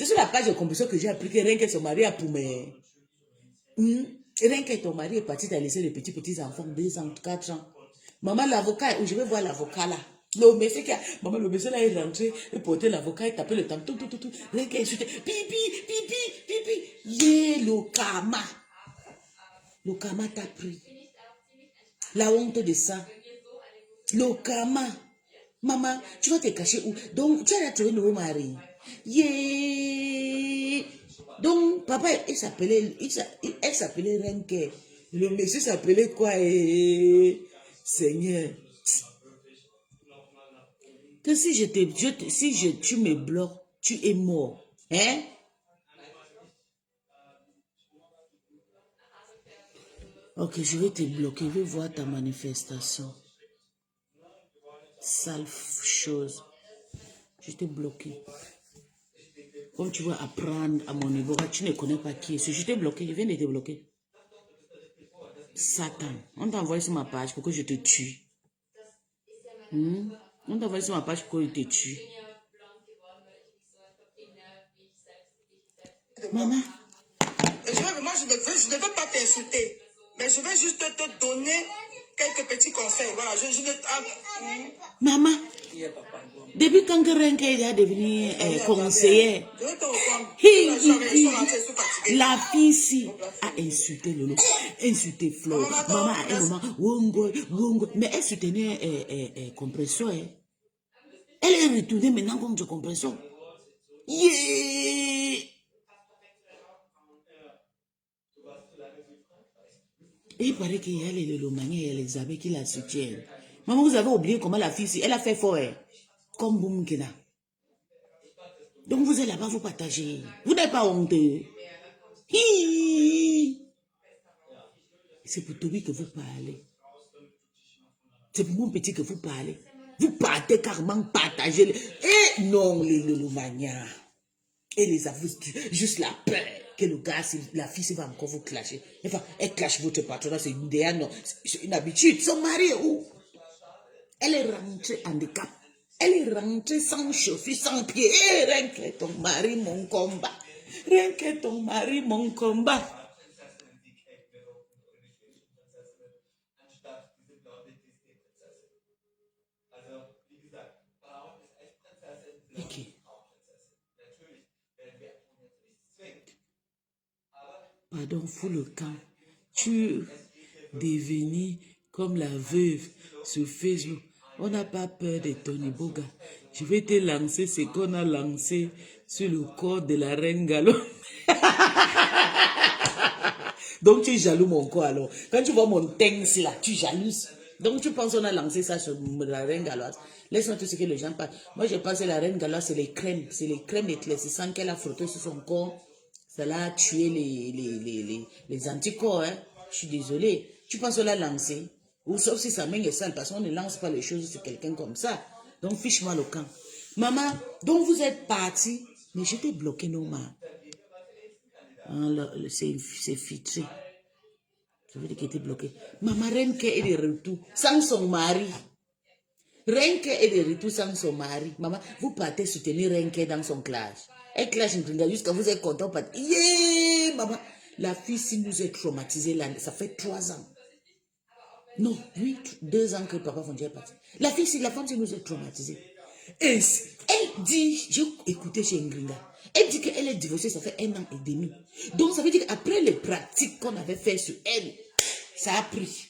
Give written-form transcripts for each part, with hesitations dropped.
C'est sur la page de compression que j'ai appris que rien que son mari a poumé. Rien que ton mari est parti, t'as laissé les petits enfants, 2 ans, 4 ans. Maman, l'avocat, je vais voir l'avocat là. Le monsieur qui a, maman, le monsieur là est rentré, il portait l'avocat, il tapait le temps, tout, rien qu'à insulter, pipi, le karma. Le karma t'a pris. La honte de ça. Le karma. Maman, tu vas te cacher où? Donc, tu as trouvé un nouveau mari. Donc, papa, elle s'appelait Renke. Le monsieur s'appelait quoi? Seigneur. Que si tu me bloques, tu es mort. Hein? Ok, je vais te bloquer. Je vais voir ta manifestation. Sale chose. Je t'ai bloqué. Comme tu vas apprendre à mon niveau, tu ne connais pas qui est. Je t'ai bloqué, je viens de te bloquer. Satan. On t'a envoyé sur ma page pour que je te tue. On t'a envoyé sur ma page pour que je te tue. Maman. Moi, je ne veux pas t'insulter. Mais je vais juste te donner quelques petits conseils. Voilà, Maman. Depuis quand Renke est devenu conseiller, la fille ici a insulté Lolo, insulté Flo, maman à un moment, wongo, mais elle soutenait compression. Elle est retournée maintenant contre compression. Et il paraît qu'il y a les Lolomaniens et les amis qui la soutiennent. Maman, vous avez oublié comment la fille ici, elle a fait fort, comme Boumkina. Donc vous êtes là-bas, vous partagez. Vous n'êtes pas honteux. C'est pour Toby que vous parlez. C'est pour mon petit que vous parlez. Vous partez carrément partager. Et non, les Lolomaniens. Et les aveux, juste la peur que le gars, la fille, va encore vous clasher. Enfin, elle clash votre patron, c'est une idée, non. C'est une habitude. Son mari est où? Elle est rentrée handicap. Elle est rentrée sans chauffeur, sans pied. Et rien que ton mari, mon combat. Rien que ton mari, mon combat. Ok. Pardon, fous le camp. Tu devenir comme la veuve sur Facebook. On n'a pas peur de Tony Boga. Je vais te lancer ce qu'on a lancé sur le corps de la reine Gallo. Donc tu es jaloux mon corps alors. Quand tu vois mon tense là, tu jalouses. Donc tu penses qu'on a lancé ça sur la reine galloise. Laisse-moi tout ce que les gens parlent. Moi je pense que la reine galloise c'est les crèmes. C'est les crèmes éclaircissantes qu'elle a frottées sur son corps. Ça l'a tué les anticorps. Hein. Je suis désolée. Tu penses qu'on l'a lancé? Ou sauf si sa main est sale parce qu'on ne lance pas les choses sur quelqu'un comme ça. Donc fiche-moi le camp. Maman, donc vous êtes parti. Mais je t'ai bloqué normal. C'est filtré. Je veux dire qu'elle était bloquée. Maman Renke est de retour sans son mari. Renke est de retour sans son mari. Maman, vous partez soutenir Renke dans son clash. Elle clash jusqu'à vous êtes content. Yeah, maman. La fille, si nous est traumatisée, là, ça fait 3 ans. Non, 2 ans que papa Fondier est parti. La fille, si la femme, si nous est traumatisée. Et elle dit, j'ai écouté chez Ngringa, elle dit qu'elle est divorcée, ça fait 1 an et demi. Donc ça veut dire qu'après les pratiques qu'on avait fait sur elle, ça a pris.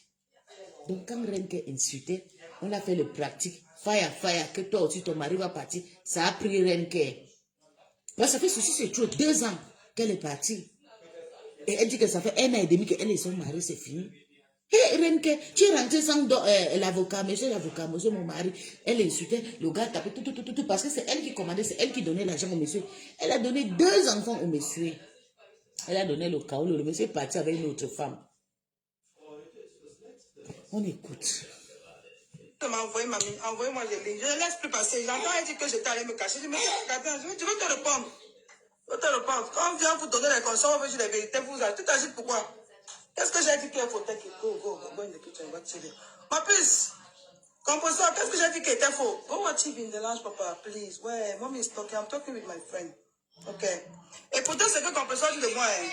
Donc quand Renke insultait, on a fait les pratiques, fire, que toi aussi ton mari va partir, ça a pris Renke. Parce que ça fait ceci, c'est trop 2 ans qu'elle est partie. Et elle dit que ça fait 1 an et demi qu'elle et son mari, c'est fini. Hé, Renke, tu es rentré sans l'avocat, monsieur mon mari. Elle insultait, le gars tapait tout, parce que c'est elle qui commandait, c'est elle qui donnait l'argent au monsieur. Elle a donné 2 enfants au monsieur. Elle a donné le chaos, le monsieur est parti avec une autre femme. On écoute. Envoyez-moi les lignes. Je ne laisse plus passer. J'entends elle dire que j'étais allé me cacher. Je me dis, je vais te répondre. Quand on vient vous donner les conseils, on veut dire la vérité, vous agissez. Tu agis pourquoi? Qu'est-ce que j'ai dit qu'il faut go in the kitchen, watch TV. Ma puce, composeur, qu'est-ce que j'ai dit qui était faux? Go watch TV in the lounge, papa, please. Ouais, mommy is talking. I'm talking with my friend. Ok. Et pourtant, c'est que compresseur dit de moi. Hein.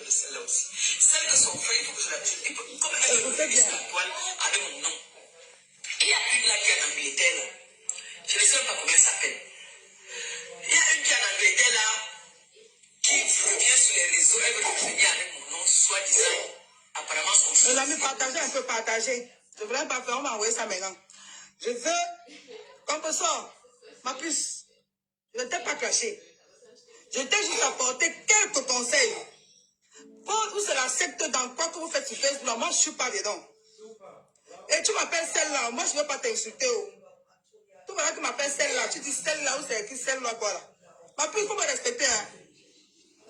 Celle que son frère, il faut que je la tue. Comme elle veut me sur la toile avec mon nom. Il y a une là qui est en Angleterre là. Je ne sais pas comment elle s'appelle. Il y a une qui est en Angleterre là, qui revient sur les réseaux, elle veut venir avec mon nom, soi-disant, apparemment son fils. Elle a mis partager, un peu partager. Je ne voulais pas faire, on m'a envoyé ça maintenant. Je veux, compresseur, ma puce, je ne t'ai pas caché. Je t'ai juste apporté quelques conseils. Vous, c'est la secte dans quoi que vous faites sur Facebook, moi je ne suis pas dedans. Et tu m'appelles celle-là, moi je ne veux pas t'insulter. Oh. Tu vois que m'appelles celle-là, tu dis celle-là ou c'est écrit celle-là, voilà. Ma puce, il faut me respecter. Hein.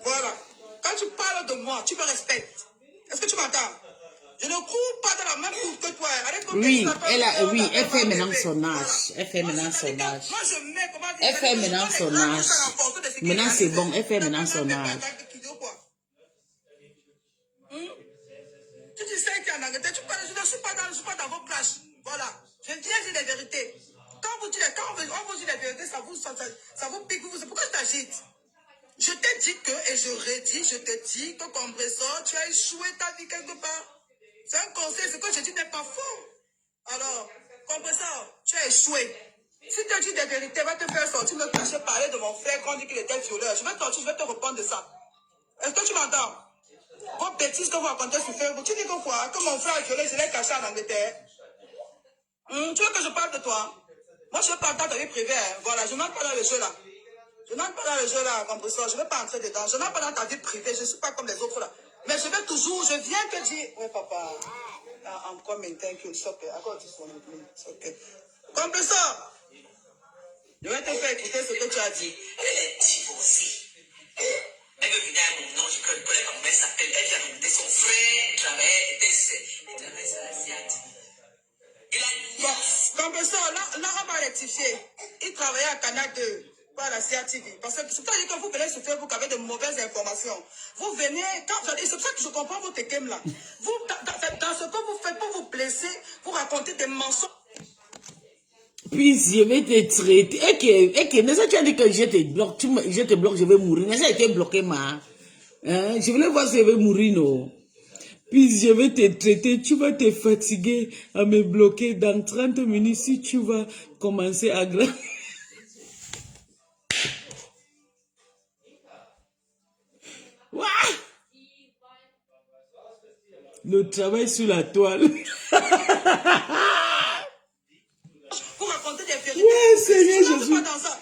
Voilà. Quand tu parles de moi, tu me respectes. Est-ce que tu m'entends? Je ne cours pas dans la même cour que toi. Oui, elle fait maintenant son âge. Elle fait maintenant son âge. Moi, je mets, comment dire, Elle fait maintenant son âge. Maintenant, c'est bon, elle fait maintenant son âge. Tu dis ça qui est en Angleterre, tu parles, je ne suis pas dans vos plages. Voilà. Je viens dire les vérités. Quand on vous dit les vérités, ça vous pique. Pourquoi je t'agite? Je t'ai dit que, et je redis, je te dis que compresseur, tu as échoué ta vie quelque part. C'est un conseil, ce que je dis n'est pas faux. Alors, compresseur, tu as échoué. Si tu dis des vérités, va te faire sortir, me cacher, parler de mon frère quand on dit qu'il était violeur. Je vais sortir, je vais te répondre de ça. Est-ce que tu m'entends? Vos bêtises que vous racontez sur Facebook, tu dis que quoi? Que mon frère est violé, je l'ai caché en Angleterre. Tu veux que je parle de toi? Moi, je ne veux pas entendre ta vie privée. Hein. Voilà, je n'entre pas dans le jeu là. Je n'entre pas dans le jeu là, compresseur. Je ne vais pas entrer dedans. Je n'entre pas dans ta vie privée. Je ne suis pas comme les autres là. Mais je vais toujours, je viens te dire. Oui, papa. I'm coming, thank you. It's okay. I got this one with me. It's okay. Compresseur, je vais te faire écouter ce que tu as dit. Elle est divorcée. Elle veut venir avec mon nom. Je ne connais pas comment elle s'appelle. Elle vient d'embêter son frère. Il travaillait sur la SIAT. Bon, compresseur, là, on va rectifier. Il travaillait à Canal 2. Pas la CRTV. Parce que c'est pour ça que vous venez sur Facebook avec de mauvaises informations. Vous venez, c'est pour ça que je comprends votre thème là. Vous, dans ce que vous faites pour vous blesser, vous racontez des mensonges. Puis je vais te traiter. Et que, n'est-ce que tu as dit que je te bloque, je vais mourir. N'est-ce que tu as été bloqué, ma? Hein? Je voulais voir si je vais mourir, non? Puis je vais te traiter, tu vas te fatiguer à me bloquer dans 30 minutes si tu vas commencer à grandir. Le travail sur la toile. Vous racontez des vérités. Ouais, Seigneur Je ne Jésus. suis pas dans ça.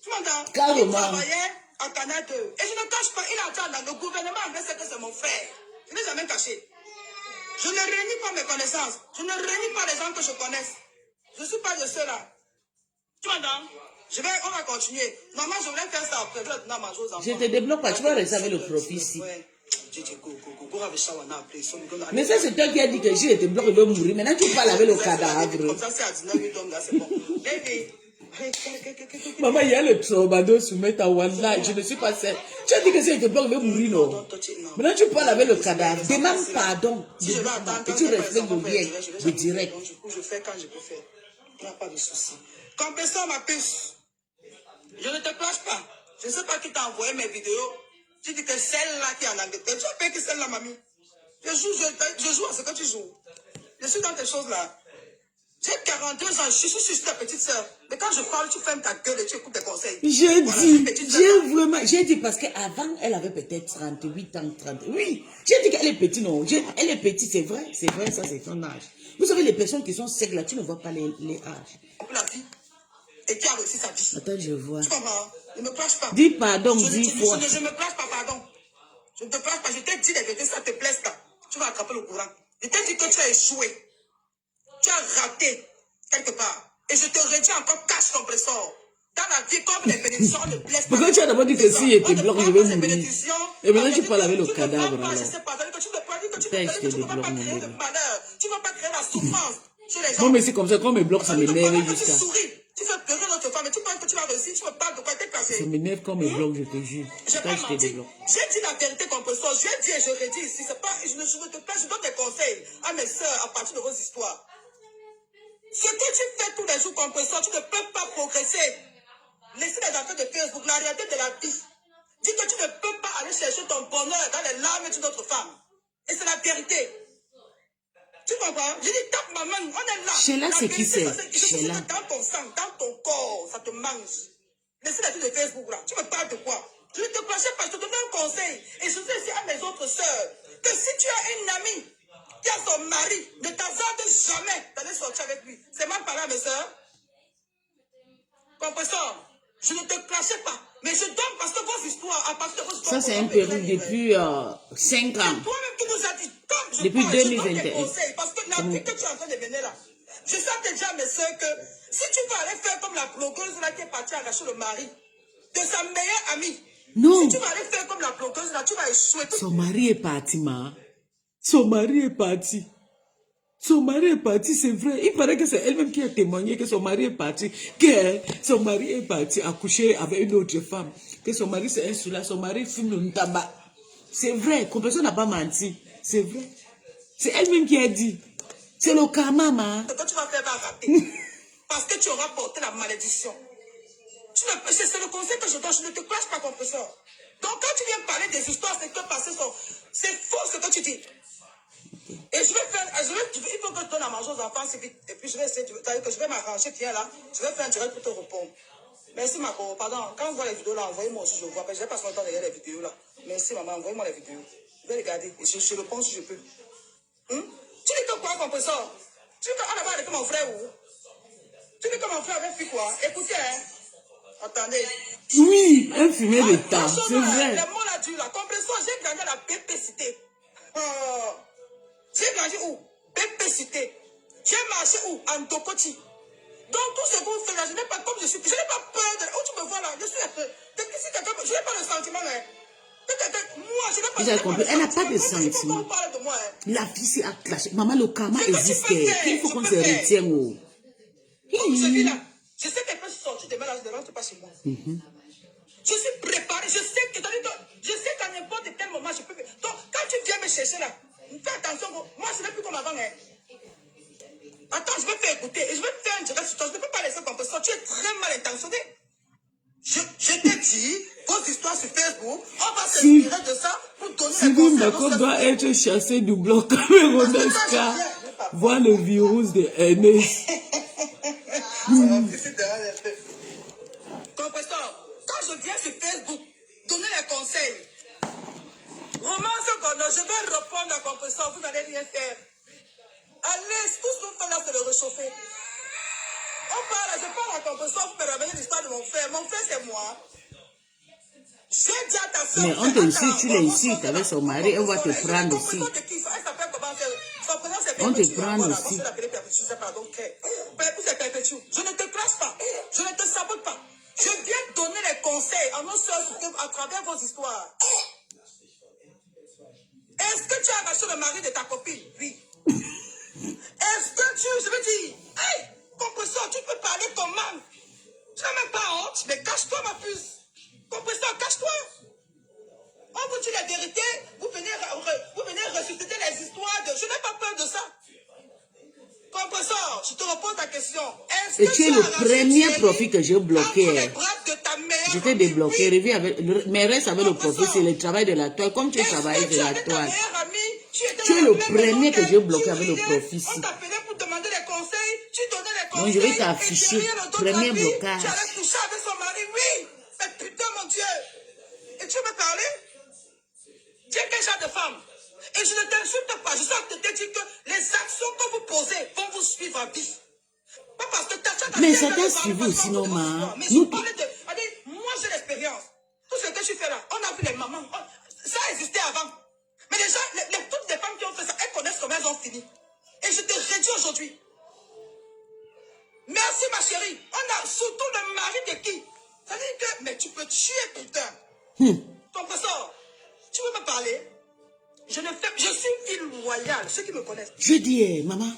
Tu m'entends? Carrément. Il travaillait à Canal 2. Et je ne cache pas, il est entré dans le gouvernement anglais, c'est que c'est mon frère. Je n'ai jamais caché. Je ne réunis pas mes connaissances. Je ne réunis pas les gens que je connaisse. Je ne suis pas de ceux-là. Tu m'entends? On va continuer. Normalement, je voulais faire ça après. Je te débloque pas, tu vas rester avec le profit ici. Mais ça, c'est toi qui as dit que je te bloque, je vais mourir. Maintenant, tu parles avec le cadavre. Comme ça, c'est à 19 donc là, c'est bon. Maman, il y a le trombado sur ta Wanda. Je ne suis pas celle. Tu as dit que si je te bloque, je vais mourir, non? Maintenant, tu parles avec le cadavre. Demande pardon. Si je vais attendre, et tu respectes le bien, le direct. Du coup, je fais quand je peux faire. Il n'y a pas de souci. Compresseur, ma puce. Je ne te clash pas. Je ne sais pas qui t'a envoyé mes vidéos. Tu dis que celle-là qui est en Angleterre. Tu as payé que celle-là, mamie. Je joue à ce que tu joues. Je suis dans tes choses-là. J'ai 42 ans, je suis ta petite soeur. Mais quand je parle, tu fermes ta gueule et tu écoutes tes conseils. J'ai dit parce qu'avant, elle avait peut-être 38 ans, 30. Oui, j'ai dit qu'elle est petite, non. Elle est petite, c'est vrai, ça c'est son âge. Vous savez, les personnes qui sont secs là, tu ne vois pas les âges. La vie. Et qui a réussi sa vie. Attends, je vois. Tu comprends? Ne me plache pas. Dis pardon, 10 fois. Je ne me place pas, pardon. Je ne te place pas. Je t'ai dit les vérités, ça te blesse là. Tu vas attraper le courant. Je t'ai dit que tu as échoué. Tu as raté quelque part. Et je te redis encore, cache ton compresseur. Dans la vie, comme les bénédictions, on ne blesse pas. Pourquoi tu as d'abord dit que si je te bloque, je vais mourir? Et maintenant tu parles avec le cadavre alors. Je ne sais pas, tu ne peux pas créer de malheur. Tu ne veux pas créer la souffrance chez les gens. Non, mais c'est comme ça, quand on me bloque, ça m'énerve jusqu'à. Tu souris, tu fais pleurer notre femme, et tu penses que tu vas réussir, tu me parles de quoi, t'es cassé. Ça m'énerve quand on me bloque, je te jure. J'ai pas menti. J'ai dit la vérité, compresseur. Je l'ai dit et je redis ici. C'est pas, je ne te plains, je donne des conseils à mes soeurs à partir de vos histoires. Ce que tu fais tous les jours, compresseur, tu ne peux pas progresser. Laissez les affaires de Facebook, la réalité de la vie. Dis que tu ne peux pas aller chercher ton bonheur dans les larmes d'une autre femme. Et c'est la vérité. Tu comprends? Je dis, tape ma main, on est là. Sheila, c'est qui c'est? Sheila. Dans ton sang, dans ton corps, ça te mange. Laissez la vie de Facebook là. Tu me parles de quoi? Je ne te clochais pas, je te donne un conseil. Et je dis aussi à mes autres sœurs que si tu as une amie qui a son mari, ne t'hasarde jamais d'aller sortir avec lui. C'est mal parlé à mes sœurs. Compresseur, je ne te clashais pas. Mais je donne parce que vos histoires, à partir de vos histoires. Ça, c'est un période depuis 5 ans. C'est toi-même qui nous as dit. Depuis 2021. Je donne des conseils parce que la vie que tu es en train de mener là. Je sais déjà à mes soeurs que si tu vas aller faire comme la blogueuse là qui est partie arracher le mari de sa meilleure amie. Non. Si tu vas aller faire comme la blogueuse là, tu vas échouer. Son mari est parti, ma. Son mari est parti. Son mari est parti, c'est vrai. Il paraît que c'est elle-même qui a témoigné que son mari est parti. Que son mari est parti accoucher avec une autre femme. Que son mari c'est un soula. Son mari fume le tabac. C'est vrai. Personne n'a pas menti. C'est vrai. C'est elle-même qui a dit. C'est le karma, ma. Ce que tu vas faire va rater. Parce que tu auras porté la malédiction. C'est le conseil que je donne. Je ne te clash pas, compresseur. Donc quand tu viens parler des histoires, c'est que passer son... C'est faux ce que tu dis. Et je vais faire, il faut que je donne à manger aux enfants, c'est vite. Et puis je vais essayer, que je vais m'arranger, tiens là, je vais faire un direct pour te répondre. Merci Marco, pardon, quand on voit les vidéos là, envoyez-moi aussi, je vois, je vais pas longtemps derrière les vidéos là. Merci maman, envoyez-moi les vidéos. Je vais regarder, et je réponds si je peux. Tu dis que quoi, compresseur? Tu dis qu'on a parlé avec mon frère où? Tu dis que mon frère avait fait quoi? Écoutez, hein. Attendez. Oui, un fumet d'état, c'est vrai. Les mots là durs là, compresseur, j'ai gagné la pépicité. J'ai grandi où? Pépicité. J'ai marché où? En Dokoti. Donc tout ce que vous faites là, je n'ai pas comme je suis. Je n'ai pas peur de... Où tu me vois là? Je suis... Je n'ai pas de sentiment. Hein. Moi, je n'ai pas de sentiment. Compris. Elle n'a pas de sentiment. De moi, hein. La fille s'est acclachée. Maman, le karma existait. Il faut qu'on se retienne. Oh. Comme je vis là, je sais qu'elle peut sortir demain là, je ne rentre pas chez moi. Je suis préparé. Je sais qu'à n'importe quel moment, je peux... Donc, quand tu viens me chercher là, fais attention, moi je ne vais plus comme avant. Hein. Attends, je vais faire écouter et je vais faire un direct sur toi. Je ne peux pas laisser comme ça. Tu es très mal intentionné. Je t'ai dit, vos histoires sur Facebook, on va s'inspirer de ça pour donner les conseils. D'accord doit être chassé du bloc Cameronesca. Voir le virus de Ernest. Compresseur, quand je viens sur Facebook, donner les conseils. Romance, je vais répondre à compresseur, vous n'allez rien faire. Allez, tout ce qu'on fait là, c'est le réchauffer. Je parle à compresseur, vous me ramenez l'histoire de mon frère. Mon frère, c'est moi. J'ai dit à ta soeur. Mais on te aussi, tu l'es ici, tu avais son mari, on va te prendre aussi. On te prend aussi. Je ne te classe pas. Je ne te sabote pas. Je viens donner les conseils à nos soeurs à travers vos histoires. Est-ce que tu as arraché le mari de ta copine? Oui. Est-ce que je veux dire, hey, compresseur, tu peux parler comment? Tu n'as même pas honte, mais cache-toi ma puce. Compresseur, cache-toi. On vous dit la vérité, vous venez ressusciter les histoires de... Je n'ai pas peur de ça. Compresseur, je te repose la question. Et tu es le premier profil que j'ai bloqué. Je t'ai débloqué. Oui. Mais reste avec le profil, c'est le travail de la toile. Comme tu travailles de la toile. Tu es le premier que j'ai bloqué avec le profil. On t'appelait pour demander des conseils. Tu donnais les conseils. Donc je vais t'afficher. Premier blocage. Tu avais couché avec son mari, oui. Mais putain, mon Dieu. Et tu veux parler? Tu es quel genre de femme? Et je ne t'insulte pas. Je suis en train de te dire que les actions que vous posez vont vous suivre en vie. Pas parce que mais ça t'a suivi aussi, non, ma. Mais je parlais de... Moi, j'ai l'expérience. Tout ce que tu fais là, on a vu les mamans. Ça existait avant. Mais les gens, toutes les femmes qui ont fait ça, elles connaissent comment elles ont fini. Et je te redis aujourd'hui. Merci, ma chérie. On a surtout le mari de qui? Ça veut dire que... Mais tu peux tuer, putain. Ton professeur, tu veux me parler? Je suis une fille loyale, ceux qui me connaissent. Je dis, maman,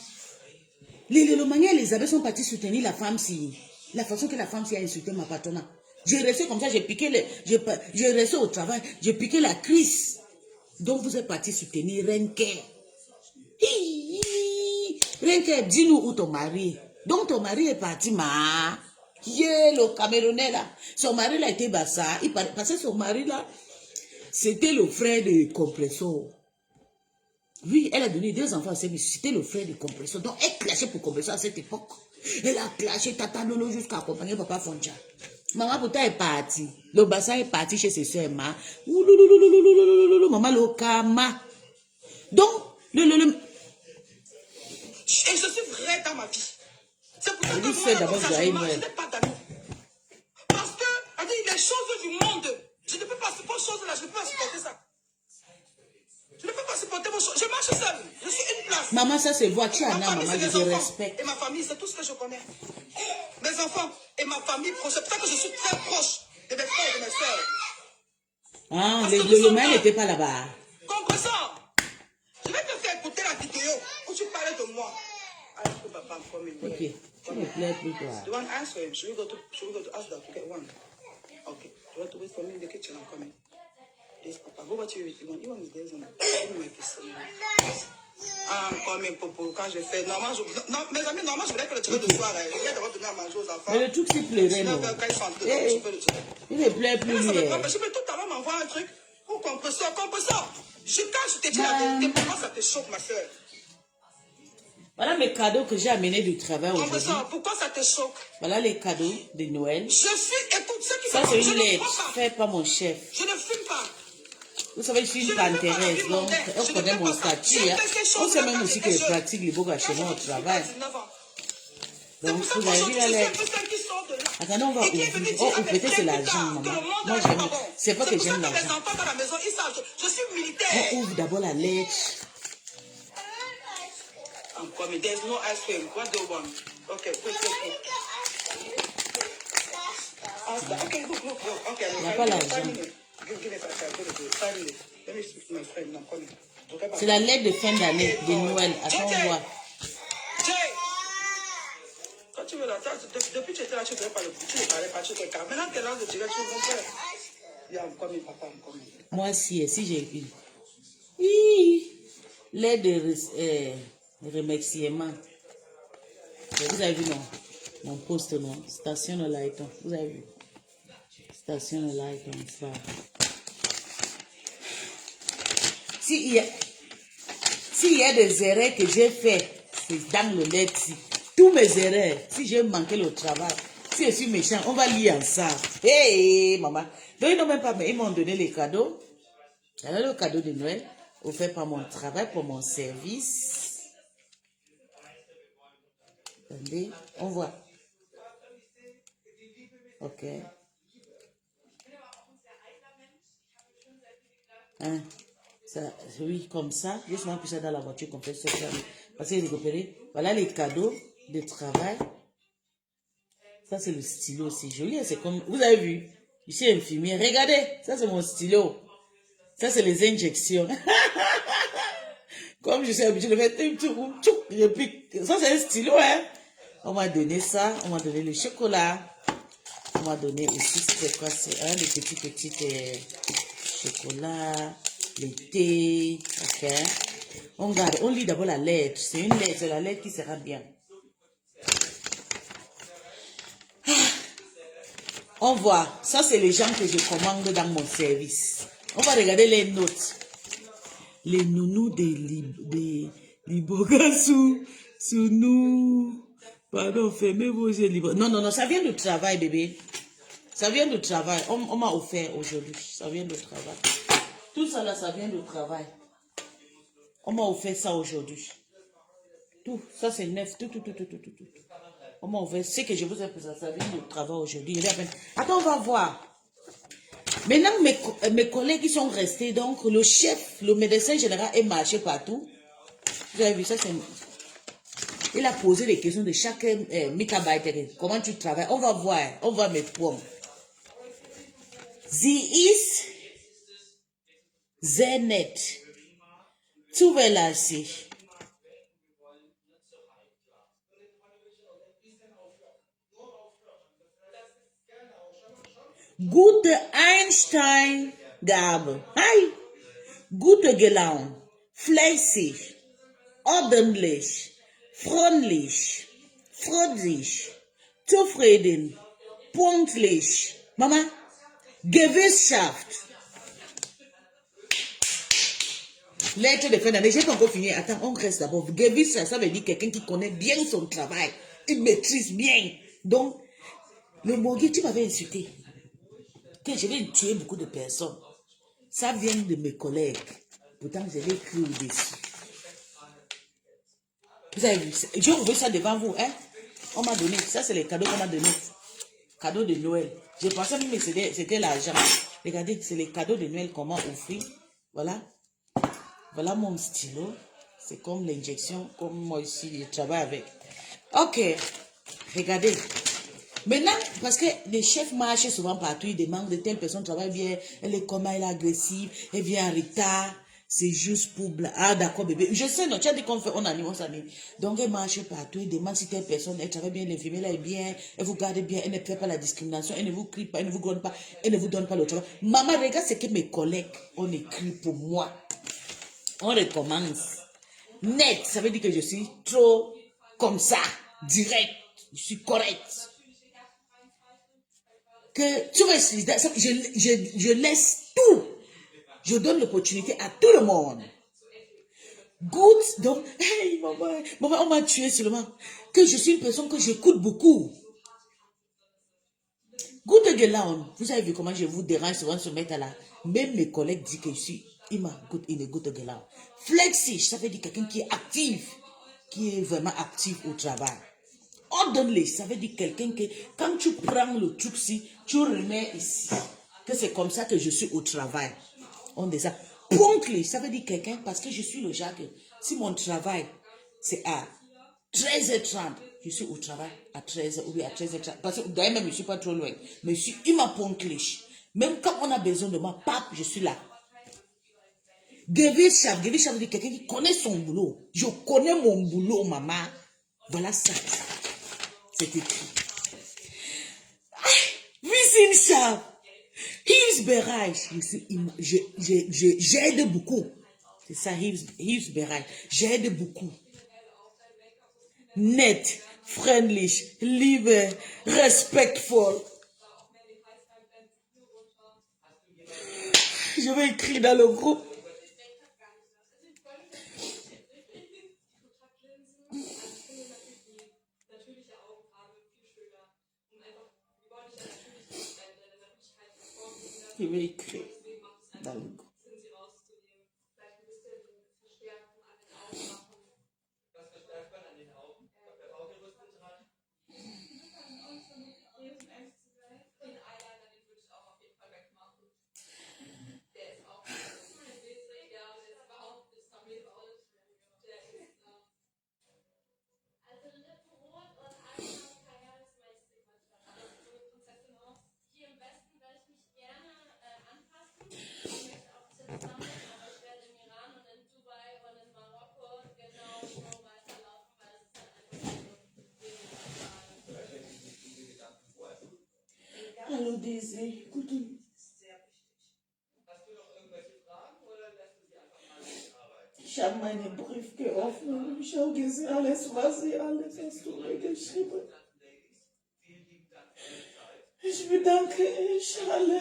les Lomaniens et les Abbés sont partis soutenir la femme si... La façon que la femme s'y a insulté ma patronat. J'ai resté comme ça, j'ai piqué j'ai resté au travail, j'ai piqué la crise. Donc vous êtes partis soutenir Renke. Renke, dis-nous où ton mari est. Donc ton mari est parti, ma. Le Camerounais là, son mari là était bassa. Parce que son mari là, c'était le frère de Compressor. Oui, elle a donné 2 enfants à ses fils. C'était le frère de Compressor. Donc, elle clashait pour Compressor à cette époque. Elle a clashé Tata Lolo jusqu'à accompagner Papa Foncha. Maman pourtant est partie. Le bassin est parti chez ses soeurs. Maman, le Kama. Donc, Et je suis vraie dans ma vie. C'est pour ça que moi, comme ça, je n'ai pas d'amis. Parce que, les choses du monde, je ne peux pas supporter ces choses-là, je ne peux pas supporter ça. Je ne peux pas supporter vos choses. Je marche seule. Je suis une place. Maman, ça se voit. Tu as maman, je te respecte. Et ma famille, c'est tout ce que je connais. Mes enfants et ma famille proche. C'est pour ça que je suis très proche de mes frères et de mes soeurs. Ah, le maire n'était pas là-bas. Compressor, je vais te faire écouter la vidéo où tu parlais de moi. Ok, tu me plais plus toi. You want to answer him? Should we go to ask that to get one? Okay. You want to wait for me in the kitchen? I'm coming. Yes, Papa. Go what you want. You want me there? I'm coming, Popo. Quand je fais, normalement, non, mes amis, normalement, je voulais que le tirer de soir, il vient d'abord donner à manger aux enfants. Mais le truc, c'est pleurer, non? Il ne plaît plus, lui. Je peux tout à l'heure m'envoyer un truc. Oh, compresseur. Quand je te dis la vérité, pourquoi ça te choque, ma soeur? Voilà mes cadeaux que j'ai amenés du travail aujourd'hui. Pourquoi ça te choque? Voilà les cadeaux de Noël. Écoute, ce qui ça, c'est une lettre faite par mon chef. Je ne fume pas. Vous savez, je suis une panthéraise, donc on connaît mon statut. Hein. On sait même aussi que je pratique les bogas chez moi au travail. Donc, vous avez vu la lettre. Attendez, on va ouvrir. Oh, peut-être c'est l'argent, maman. Moi, j'aime. C'est pas que j'aime l'argent. On ouvre d'abord la lettre. I'm coming. There's no ice cream. What do you want? Okay, quick. Okay, look. Okay, il n'y a pas l'argent. Give me 5 minutes. Let me speak to my friend. I'm coming. C'est la lettre de fin d'année, de Noël. Attends, on voit. Quand tu veux la tasse, depuis que tu étais là, tu ne parlais pas, tu te calmes. Maintenant, tu es là, tu dirais, tu veux mon frère. Yeah, I'm coming, papa, I'm coming. Moi, si j'ai vu. Oui, lettre de remerciement. Vous avez vu, non? Mon poste, non? Station de Lighton. Vous avez vu? Station de Lighton, ça. S'il y a des erreurs que j'ai faites, c'est dans le lettre. Tous mes erreurs, si j'ai manqué le travail, si je suis méchant, on va lire ensemble. Hey, maman. Donc, ils n'ont même pas, ils m'ont donné les cadeaux. Alors, le cadeau de Noël, offert par mon travail, pour mon service. Attendez, on voit. Ok. Hein? Ça, oui, comme ça. Juste moi, puis ça dans la voiture qu'on fait ça. Parce que récupérer. Voilà les cadeaux de travail. Ça, c'est le stylo aussi. Joli, c'est comme. Vous avez vu? Je suis infirmière. Regardez, ça, c'est mon stylo. Ça, c'est les injections. Comme je suis habituée de faire je pique. Ça, c'est un stylo, hein. On m'a donné ça. On m'a donné le chocolat. On m'a donné aussi, c'est quoi? C'est un des petits chocolats, le thé. Ok. On garde, on lit d'abord la lettre. C'est une lettre, c'est la lettre qui sera bien. On voit. Ça, c'est les gens que je commande dans mon service. On va regarder les notes. Les nounous des Liboga sous nous. Pardon, fermez vos yeux libres. Non, ça vient du travail, bébé. Ça vient du travail. On m'a offert aujourd'hui. Ça vient du travail. Tout ça là, ça vient du travail. On m'a offert ça aujourd'hui. Tout, ça c'est neuf. Tout. On m'a offert ce que je vous ai présenté. Ça vient du travail aujourd'hui. Attends, on va voir. Maintenant, mes collègues qui sont restés, donc le chef, le médecin général est marché partout. Vous avez vu ça, c'est... Il a posé des questions de chaque Mitarbeiterin. Comment tu travailles? On va voir. On va mes points. Sie ist sehr nett, zuverlässig. Gute Einsteingabe. Hi. Gute gelaunt. Fleißig. Ordentlich. Freundlich. Freudig. Zufrieden. pünktlich. Maman, Gewissenschaft. Lettre de fin d'année, j'ai pas encore fini. Attends, on reste d'abord. Gewissenschaft, ça veut dire quelqu'un qui connaît bien son travail. Il maîtrise bien. Donc, le mot que tu m'avais insulté, que je vais tuer beaucoup de personnes, ça vient de mes collègues. Pourtant, je l'ai écrit au-dessus. Vous avez vu, je revois ça devant vous, hein? On m'a donné, ça c'est les cadeaux qu'on m'a donné. Cadeaux de Noël. Je pensais même que c'était l'argent. Regardez, c'est les cadeaux de Noël qu'on m'a offert. Voilà. Voilà mon stylo. C'est comme l'injection, comme moi ici, je travaille avec. Ok. Regardez. Maintenant, parce que les chefs marchent souvent partout, ils demandent de telle personne travaille bien, elle est comment, elle est agressive, elle vient en retard. C'est juste pour... Ah, d'accord, bébé. Je sais, non, tu as dit qu'on fait, on anime, on s'anime. Donc, elle marche partout, elle demande si telle personne, elle travaille bien, l'infirmière, elle est bien, elle vous garde bien, elle ne fait pas la discrimination, elle ne vous crie pas, elle ne vous gronde pas, elle ne vous donne pas le travail. Maman, regarde ce que mes collègues ont écrit pour moi. On recommence. Net, ça veut dire que je suis trop comme ça, direct, je suis correct. Que tu vois, je laisse tout. Je donne l'opportunité à tout le monde. Good, donc, hey, maman, on m'a tué seulement. Que je suis une personne que j'écoute beaucoup. Good Gelan, vous avez vu comment je vous dérange souvent se mettre là. Même mes collègues disent que je suis une good Gelan. Flexi, ça veut dire quelqu'un qui est actif, qui est vraiment actif au travail. Ordonné, ça veut dire quelqu'un que quand tu prends le truc ici, tu remets ici. Que c'est comme ça que je suis au travail. On dit ça. Ponctuel, ça veut dire quelqu'un parce que je suis le genre que si mon travail c'est à 13h30, je suis au travail à 13h ou à 13h30. Parce que d'ailleurs même je ne suis pas trop loin. Mais je suis ponctuel. Même quand on a besoin de moi, pap, je suis là. Gewissenschaft veut dire quelqu'un qui connaît son boulot. Je connais mon boulot, maman. Voilà ça. C'est écrit. Wissenschaft. Hilfsbereich. J'aide beaucoup. C'est ça, Hilfsbereich. J'aide beaucoup. Net, freundlich, liebe, respectful. Je vais écrire dans le groupe. Je vais écrire dans le groupe. Hallo Daisy, guten. Ich habe meinen Brief geöffnet und ich habe gesehen, alles, was sie alles hast du mir geschrieben. Ich bedanke euch alle.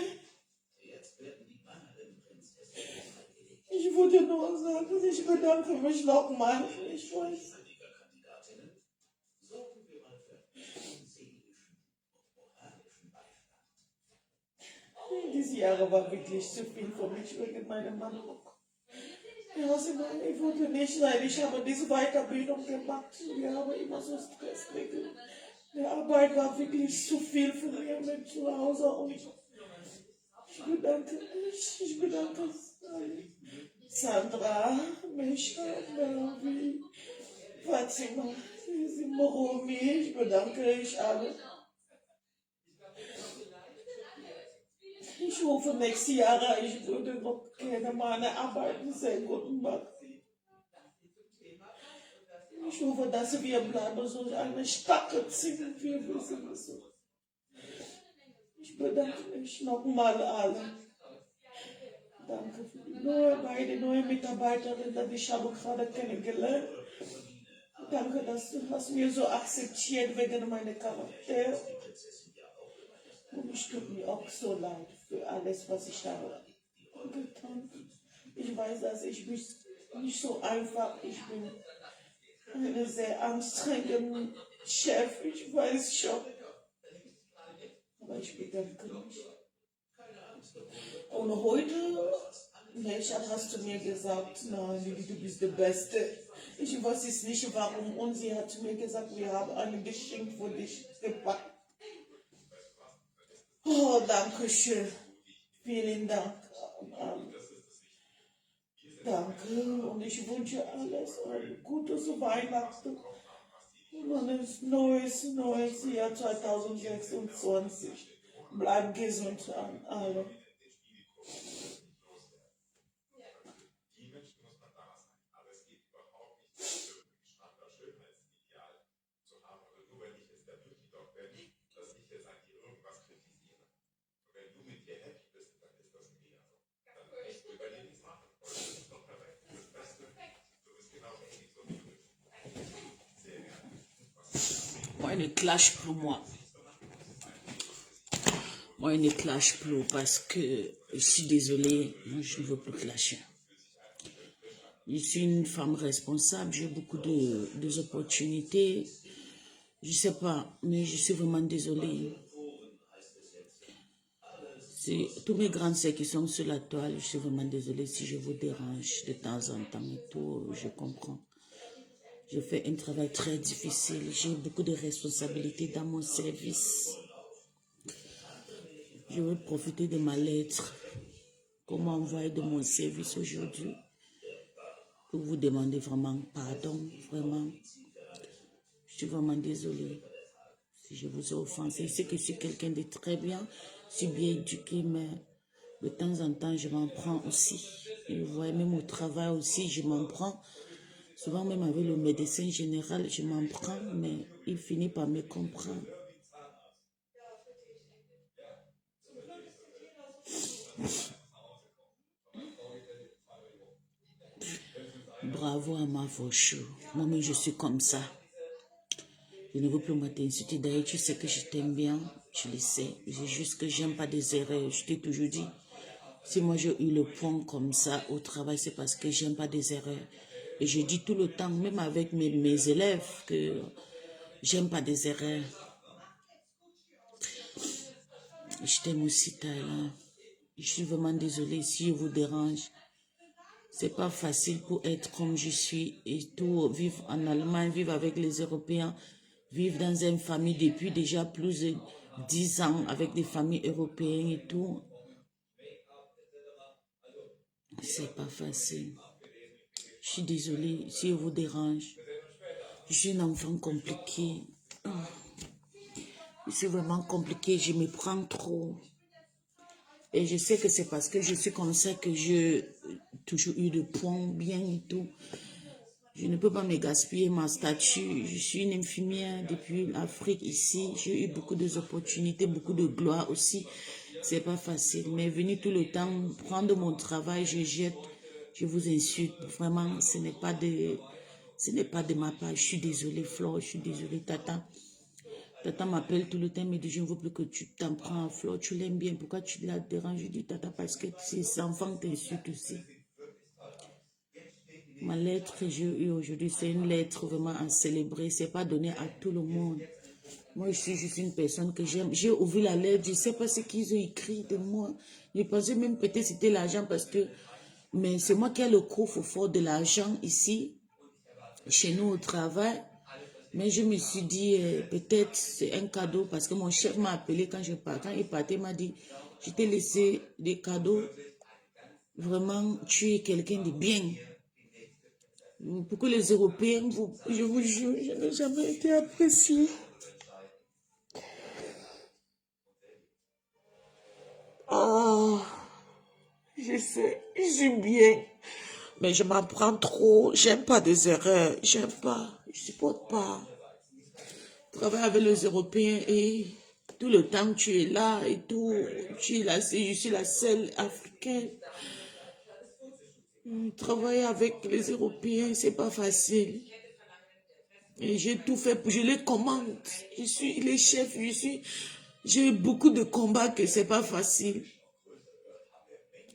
Ich würde nur sagen, ich bedanke mich nochmal. Ich weiß. Diese Jahre war wirklich zu viel für mich wegen meinem Mann. Ja, ich wollte nicht sein. Ich habe diese Weiterbildung gemacht. Wir haben immer so Stress wegen der Arbeit war wirklich zu viel für mich mit zu Hause. Und ich bedanke mich. Ich bedanke Sandra, Micha, Melvie, Fatima, Moromi. Ich bedanke euch alle. Ich hoffe, nächstes Jahr ich würde noch gerne meine Arbeiten sehr gut machen. Ich hoffe, dass wir bleiben so eine starke Ziel. Wir wissen es so. Ich bedanke mich nochmal alle. Danke für die beide neue Mitarbeiterinnen, die ich habe gerade kennengelernt. Danke, dass du hast mir so akzeptiert wegen meiner Charakter. Und es tut mir auch so leid für alles, was ich habe getan. Ich weiß, dass ich mich nicht so einfach, ich bin eine sehr anstrengende Chef, ich weiß schon. Aber ich bedanke mich. Und heute, Melchior, hast du mir gesagt, nein, Lili, du bist der Beste. Ich weiß es nicht warum. Und sie hat mir gesagt, wir haben ein Geschenk für dich gepackt. Oh, danke schön. Vielen Dank. Danke. Und ich wünsche alles ein gutes Weihnachten. Und ein neues Jahr 2026. Bleib gesund an alle. Moi, il ne clash plus, moi. Moi, il ne clash plus parce que je suis désolée, moi, je ne veux plus clasher. Je suis une femme responsable, j'ai beaucoup d'opportunités. Je ne sais pas, mais je suis vraiment désolée. C'est tous mes grandes sœurs qui sont sur la toile, je suis vraiment désolée si je vous dérange de temps en temps et tout, je comprends. Je fais un travail très difficile, j'ai beaucoup de responsabilités dans mon service. Je veux profiter de ma lettre qu'on m'a envoyée de mon service aujourd'hui pour vous demander vraiment pardon, vraiment. Je suis vraiment désolée si je vous ai offensé. Je sais que je suis quelqu'un de très bien, je suis bien éduquée, mais de temps en temps, je m'en prends aussi. Et vous voyez, même au travail aussi, je m'en prends. Souvent, même avec le médecin général, je m'en prends, mais il finit par me comprendre. Bravo à ma Fauchou. Moi-même, je suis comme ça. Je ne veux plus m'insulter. D'ailleurs, tu sais que je t'aime bien. Tu le sais. C'est juste que j'aime pas des erreurs. Je t'ai toujours dit. Si moi j'ai eu le point comme ça au travail, c'est parce que j'aime pas des erreurs. Et je dis tout le temps, même avec mes élèves, que j'aime pas des erreurs. Je t'aime aussi, Tyler. Je suis vraiment désolée si je vous dérange. C'est pas facile pour être comme je suis et tout, vivre en Allemagne, vivre avec les Européens, vivre dans une famille depuis déjà plus de 10 ans avec des familles européennes et tout. C'est pas facile. Je suis désolée si je vous dérange. Je suis une enfant compliquée. C'est vraiment compliqué, je me prends trop. Et je sais que c'est parce que je suis comme ça que j'ai toujours eu de points bien et tout. Je ne peux pas me gaspiller ma statue. Je suis une infirmière depuis l'Afrique ici. J'ai eu beaucoup d'opportunités, beaucoup de gloire aussi. C'est pas facile. Mais venir tout le temps, prendre mon travail, je jette, je vous insulte. Vraiment, ce n'est pas de ma part. Je suis désolée, Flore, je suis désolée, Tata. Tata m'appelle tout le temps, me dit, je ne veux plus que tu t'en prends à Flore. Tu l'aimes bien, pourquoi tu la déranges? Je dis, Tata, parce que ces enfants t'insultent aussi. Ma lettre que j'ai eue aujourd'hui, c'est une lettre vraiment à célébrer. Ce n'est pas donné à tout le monde. Moi, je suis juste une personne que j'aime. J'ai ouvert la lettre, je ne sais pas ce qu'ils ont écrit de moi. Je pensais même peut-être que c'était l'argent parce que... Mais c'est moi qui ai le coffre-fort de l'argent ici, chez nous au travail. Mais je me suis dit, peut-être c'est un cadeau parce que mon chef m'a appelé quand je partais. Quand il partait, il m'a dit, je t'ai laissé des cadeaux. Vraiment, tu es quelqu'un de bien. Pourquoi les Européens, je vous jure, je n'ai jamais été appréciée. Oh, je sais, je suis bien. Mais je m'en prends trop. J'aime pas des erreurs. J'aime pas. Je supporte pas. Travailler avec les Européens et tout le temps tu es là et tout. Tu es là, je suis la seule africaine. Travailler avec les Européens, c'est pas facile. Et j'ai tout fait, je les commande. Je suis les chefs, je suis... J'ai eu beaucoup de combats que c'est pas facile.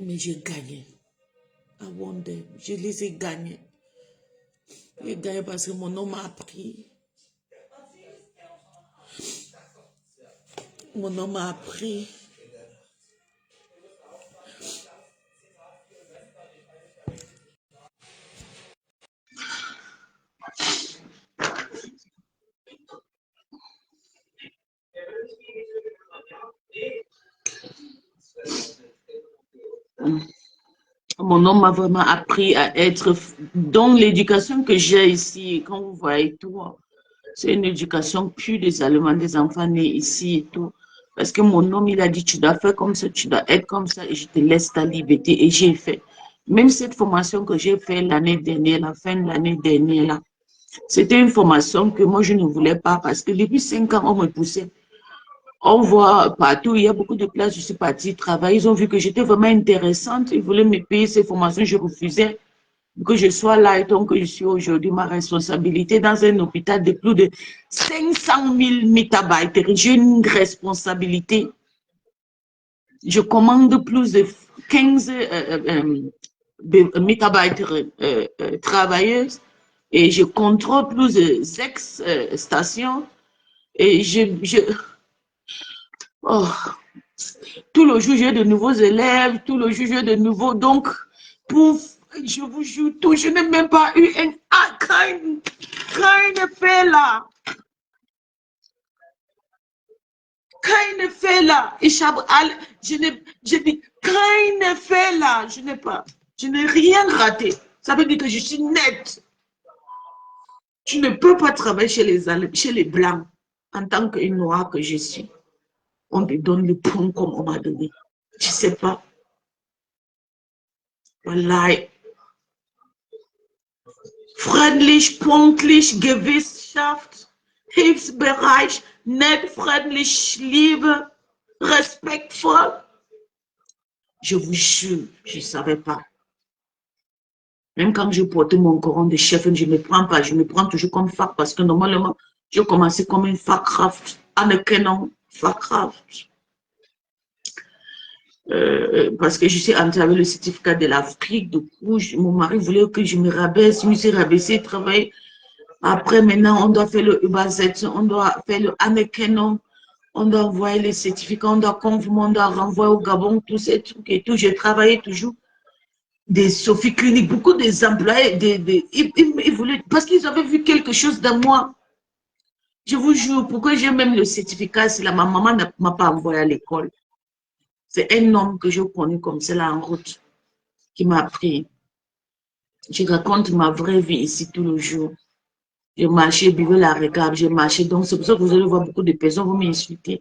Mais j'ai gagné. I won them. Je les ai gagnés. J'ai gagné parce que mon nom m'a appris. Mon nom m'a appris. Mon nom m'a vraiment appris à être dans l'éducation que j'ai ici. Quand vous voyez tout, c'est une éducation pure des Allemands, des enfants nés ici et tout. Parce que mon homme, il a dit, tu dois faire comme ça, tu dois être comme ça, et je te laisse ta liberté. Et j'ai fait. Même cette formation que j'ai faite l'année dernière, la fin de l'année dernière, là, c'était une formation que moi, je ne voulais pas parce que depuis 5 ans, on me poussait. On voit partout, il y a beaucoup de places, je suis partie travailler. Ils ont vu que j'étais vraiment intéressante. Ils voulaient me payer ces formations, je refusais que je sois là et donc je suis aujourd'hui ma responsabilité dans un hôpital de plus de 500 000 métabytes. J'ai une responsabilité. Je commande plus de 15 métabytes travailleuses et je contrôle plus de stations et oh, tout le jour, j'ai de nouveaux élèves, tout le jour, j'ai de nouveaux. Donc, je vous jure, tout, je n'ai même pas eu un keine Fehler. Keine Fehler. Je dis keine Fehler. Je n'ai rien raté. Ça veut dire que je suis nette. Tu ne peux pas travailler chez les Blancs en tant qu'une noire que je suis. On te donne le point comme on m'a donné. Tu ne sais pas. Wallahi. Freundlich, pünktlich, Gewissenschaft, Hilfsbereich, nett, freundlich, Liebe, respektvoll. Je vous jure, je ne savais pas. Même quand je portais mon coron de chef, je ne me prends pas, je me prends toujours comme fac parce que normalement, je commençais comme une Fachkraft, Anerkennung, Fachkraft. Parce que je suis entrée avec le certificat de l'Afrique, du coup, mon mari voulait que je me rabaisse, je me suis rabaissée, travailler. Après, maintenant, on doit faire le UBAZ, on doit faire le Anerkennung, on doit envoyer les certificats, on doit conformer, on doit renvoyer au Gabon, tous ces trucs et tout. J'ai travaillé toujours des Sophie Clinique, beaucoup des employés, ils voulaient, parce qu'ils avaient vu quelque chose dans moi. Je vous jure, pourquoi j'ai même le certificat, si ma maman ne m'a pas envoyé à l'école. C'est un homme que je connais comme cela en route, qui m'a appris. Je raconte ma vraie vie ici tous les jours. J'ai marché, buvais la récap, j'ai marché. Donc, c'est pour ça que vous allez voir beaucoup de personnes vont m'insulter.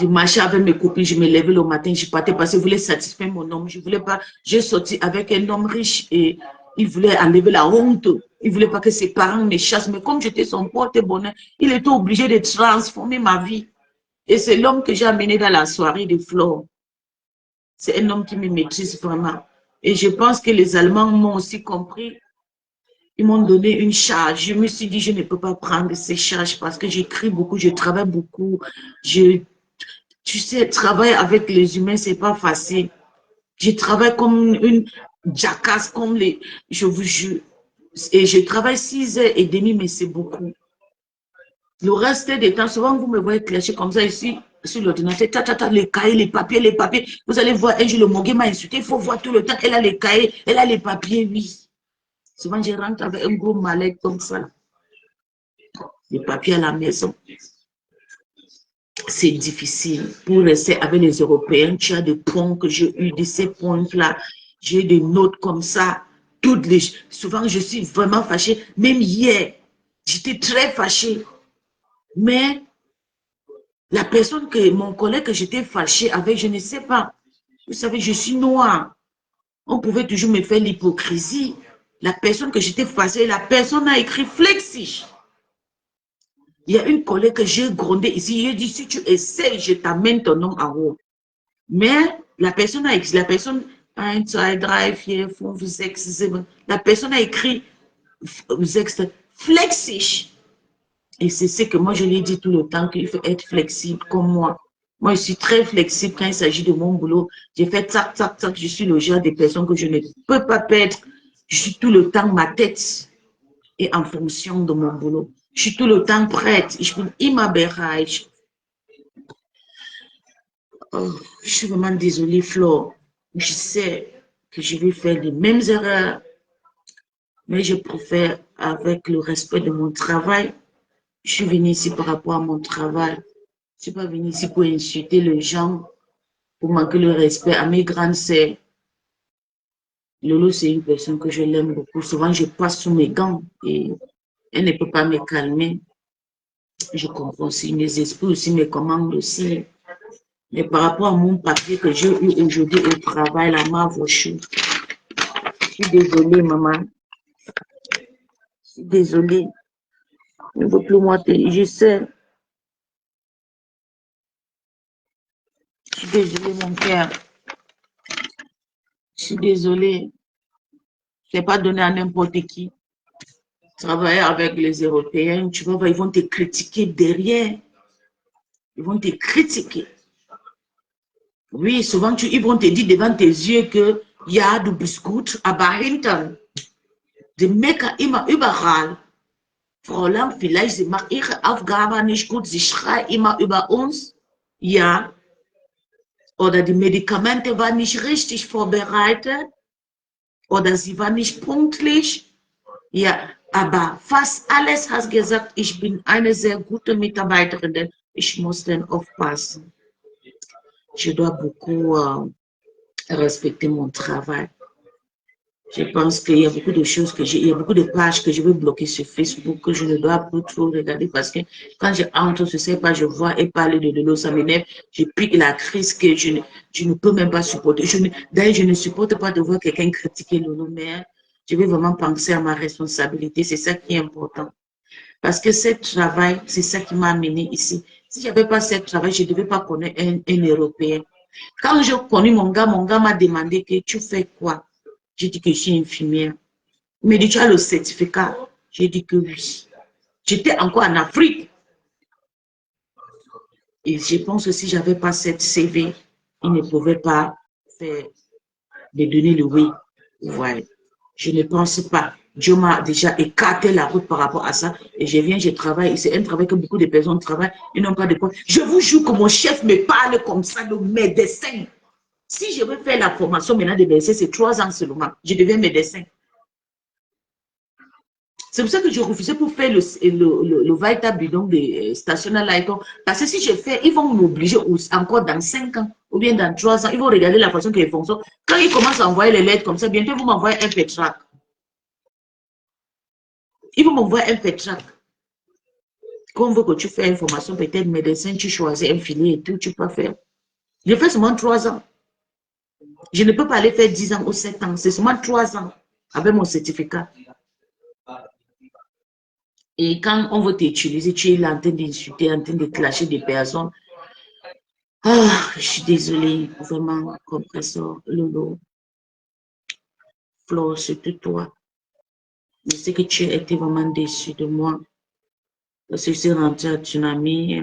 Je marchais avec mes copines, je me levais le matin, je partais parce que je voulais satisfaire mon homme. Je voulais pas, j'ai sorti avec un homme riche et il voulait enlever la honte. Il voulait pas que ses parents me chassent. Mais comme j'étais son porte-bonheur, il était obligé de transformer ma vie. Et c'est l'homme que j'ai amené dans la soirée de Flore. C'est un homme qui me maîtrise vraiment. Et je pense que les Allemands m'ont aussi compris. Ils m'ont donné une charge. Je me suis dit, je ne peux pas prendre ces charges parce que j'écris beaucoup, je travaille beaucoup. Tu sais, travailler avec les humains, c'est pas facile. Je travaille comme une jacasse, je vous jure. Et je travaille 6h30, mais c'est beaucoup. Le reste des temps, souvent, vous me voyez clasher comme ça ici, sur l'ordinateur, les cahiers, les papiers. Vous allez voir, un jour, le Mogué m'a insulté, il faut voir tout le temps. Elle a les cahiers, elle a les papiers, oui. Souvent, je rentre avec un gros mallette comme ça. Les papiers à la maison. C'est difficile. Pour rester avec les Européens, tu as des points que j'ai eu, de ces points-là. J'ai des notes comme ça. Souvent, je suis vraiment fâchée. Même hier, j'étais très fâchée. Mais la personne mon collègue que j'étais fâchée avec, je ne sais pas. Vous savez, je suis noire. On pouvait toujours me faire l'hypocrisie. La personne que j'étais fâchée, la personne a écrit Flexi. Il y a une collègue que j'ai grondé ici. J'ai dit, si tu essaies, je t'amène ton nom en haut. Mais la personne a écrit, 1, 2, 3, 4, 5, 6, 7. La personne a écrit Flexi. Et c'est ce que moi, je lui ai dit tout le temps, qu'il faut être flexible comme moi. Moi, je suis très flexible quand il s'agit de mon boulot. J'ai fait tac, tac, tac. Je suis le genre de personnes que je ne peux pas perdre. Je suis tout le temps, ma tête est en fonction de mon boulot. Je suis tout le temps prête. Je bin immer bereit. Oh, je suis vraiment désolée, Flo. Je sais que je vais faire les mêmes erreurs, mais je préfère, avec le respect de mon travail, je suis venue ici par rapport à mon travail. Je ne suis pas venue ici pour insulter les gens, pour manquer le respect à mes grandes sœurs. Lolo, c'est une personne que je l'aime beaucoup. Souvent, je passe sous mes gants et elle ne peut pas me calmer. Je comprends aussi mes esprits, aussi mes commandes aussi. Mais par rapport à mon papier que j'ai eu aujourd'hui au travail, la marvochou, je suis désolée, maman. Je suis désolée. Je ne veux plus moi je sais. Je suis désolée, mon père. Je suis désolée. Je n'ai pas donné à n'importe qui. Travailler avec les Européens, tu vois, ils vont te critiquer derrière. Ils vont te critiquer. Oui, souvent, ils vont te dire devant tes yeux que ja, du bist gut, aber hinten, die meckern immer überall. Fräulein, vielleicht sie macht ihre Aufgabe nicht gut, sie schreit immer über uns. Ja. Oder die Medikamente waren nicht richtig vorbereitet. Oder sie war nicht pünktlich. Ja, aber fast alles hast gesagt, ich bin eine sehr gute Mitarbeiterin, denn ich muss dann aufpassen. Je dois beaucoup respecter mon travail. Je pense qu'il y a beaucoup de choses il y a beaucoup de pages que je veux bloquer sur Facebook que je ne dois plus trop regarder parce que quand je entre sur ces pages, je vois et parler de l'eau, ça m'énerve. Je pique la crise que je ne peux même pas supporter. D'ailleurs, je ne supporte pas de voir quelqu'un critiquer l'eau, mais je vais vraiment penser à ma responsabilité. C'est ça qui est important. Parce que ce travail, c'est ça qui m'a amené ici. Si je n'avais pas ce travail, je ne devais pas connaître un Européen. Quand j'ai connu mon gars m'a demandé que tu fais quoi? J'ai dit que je suis infirmière. Il m'a dit, tu as le certificat? J'ai dit que oui. J'étais encore en Afrique. Et je pense que si je n'avais pas cette CV, il ne pouvait pas me donner le oui. Ouais. Je ne pense pas. Dieu m'a déjà écarté la route par rapport à ça. Et je viens, je travaille. C'est un travail que beaucoup de personnes travaillent. Ils n'ont pas de quoi. Je vous jure que mon chef me parle comme ça, de médecin. Si je veux faire la formation maintenant de médecin, c'est 3 ans seulement. Je deviens médecin. C'est pour ça que je refusais pour faire le véritable bidon de Stational Lighton. Parce que si je fais, ils vont m'obliger encore dans 5 ans ou bien dans 3 ans. Ils vont regarder la façon que les fonctions. Quand ils commencent à envoyer les lettres comme ça, bientôt ils vont m'envoyer un pétrac. Ils vont m'envoyer un pétrac. Quand on veut que tu fais une formation, peut-être médecin, tu choisis un filet et tout, tu peux faire. Je fais seulement 3 ans. Je ne peux pas aller faire 10 ans ou 7 ans. C'est seulement 3 ans avec mon certificat. Et quand on veut t'utiliser, tu es là en train d'insulter, en train de clasher des personnes. Ah, je suis désolée, vraiment, compresseur, Lolo, Flo, surtout toi. Je sais que tu as été vraiment déçu de moi. Parce que je suis rentrée à Tsunami.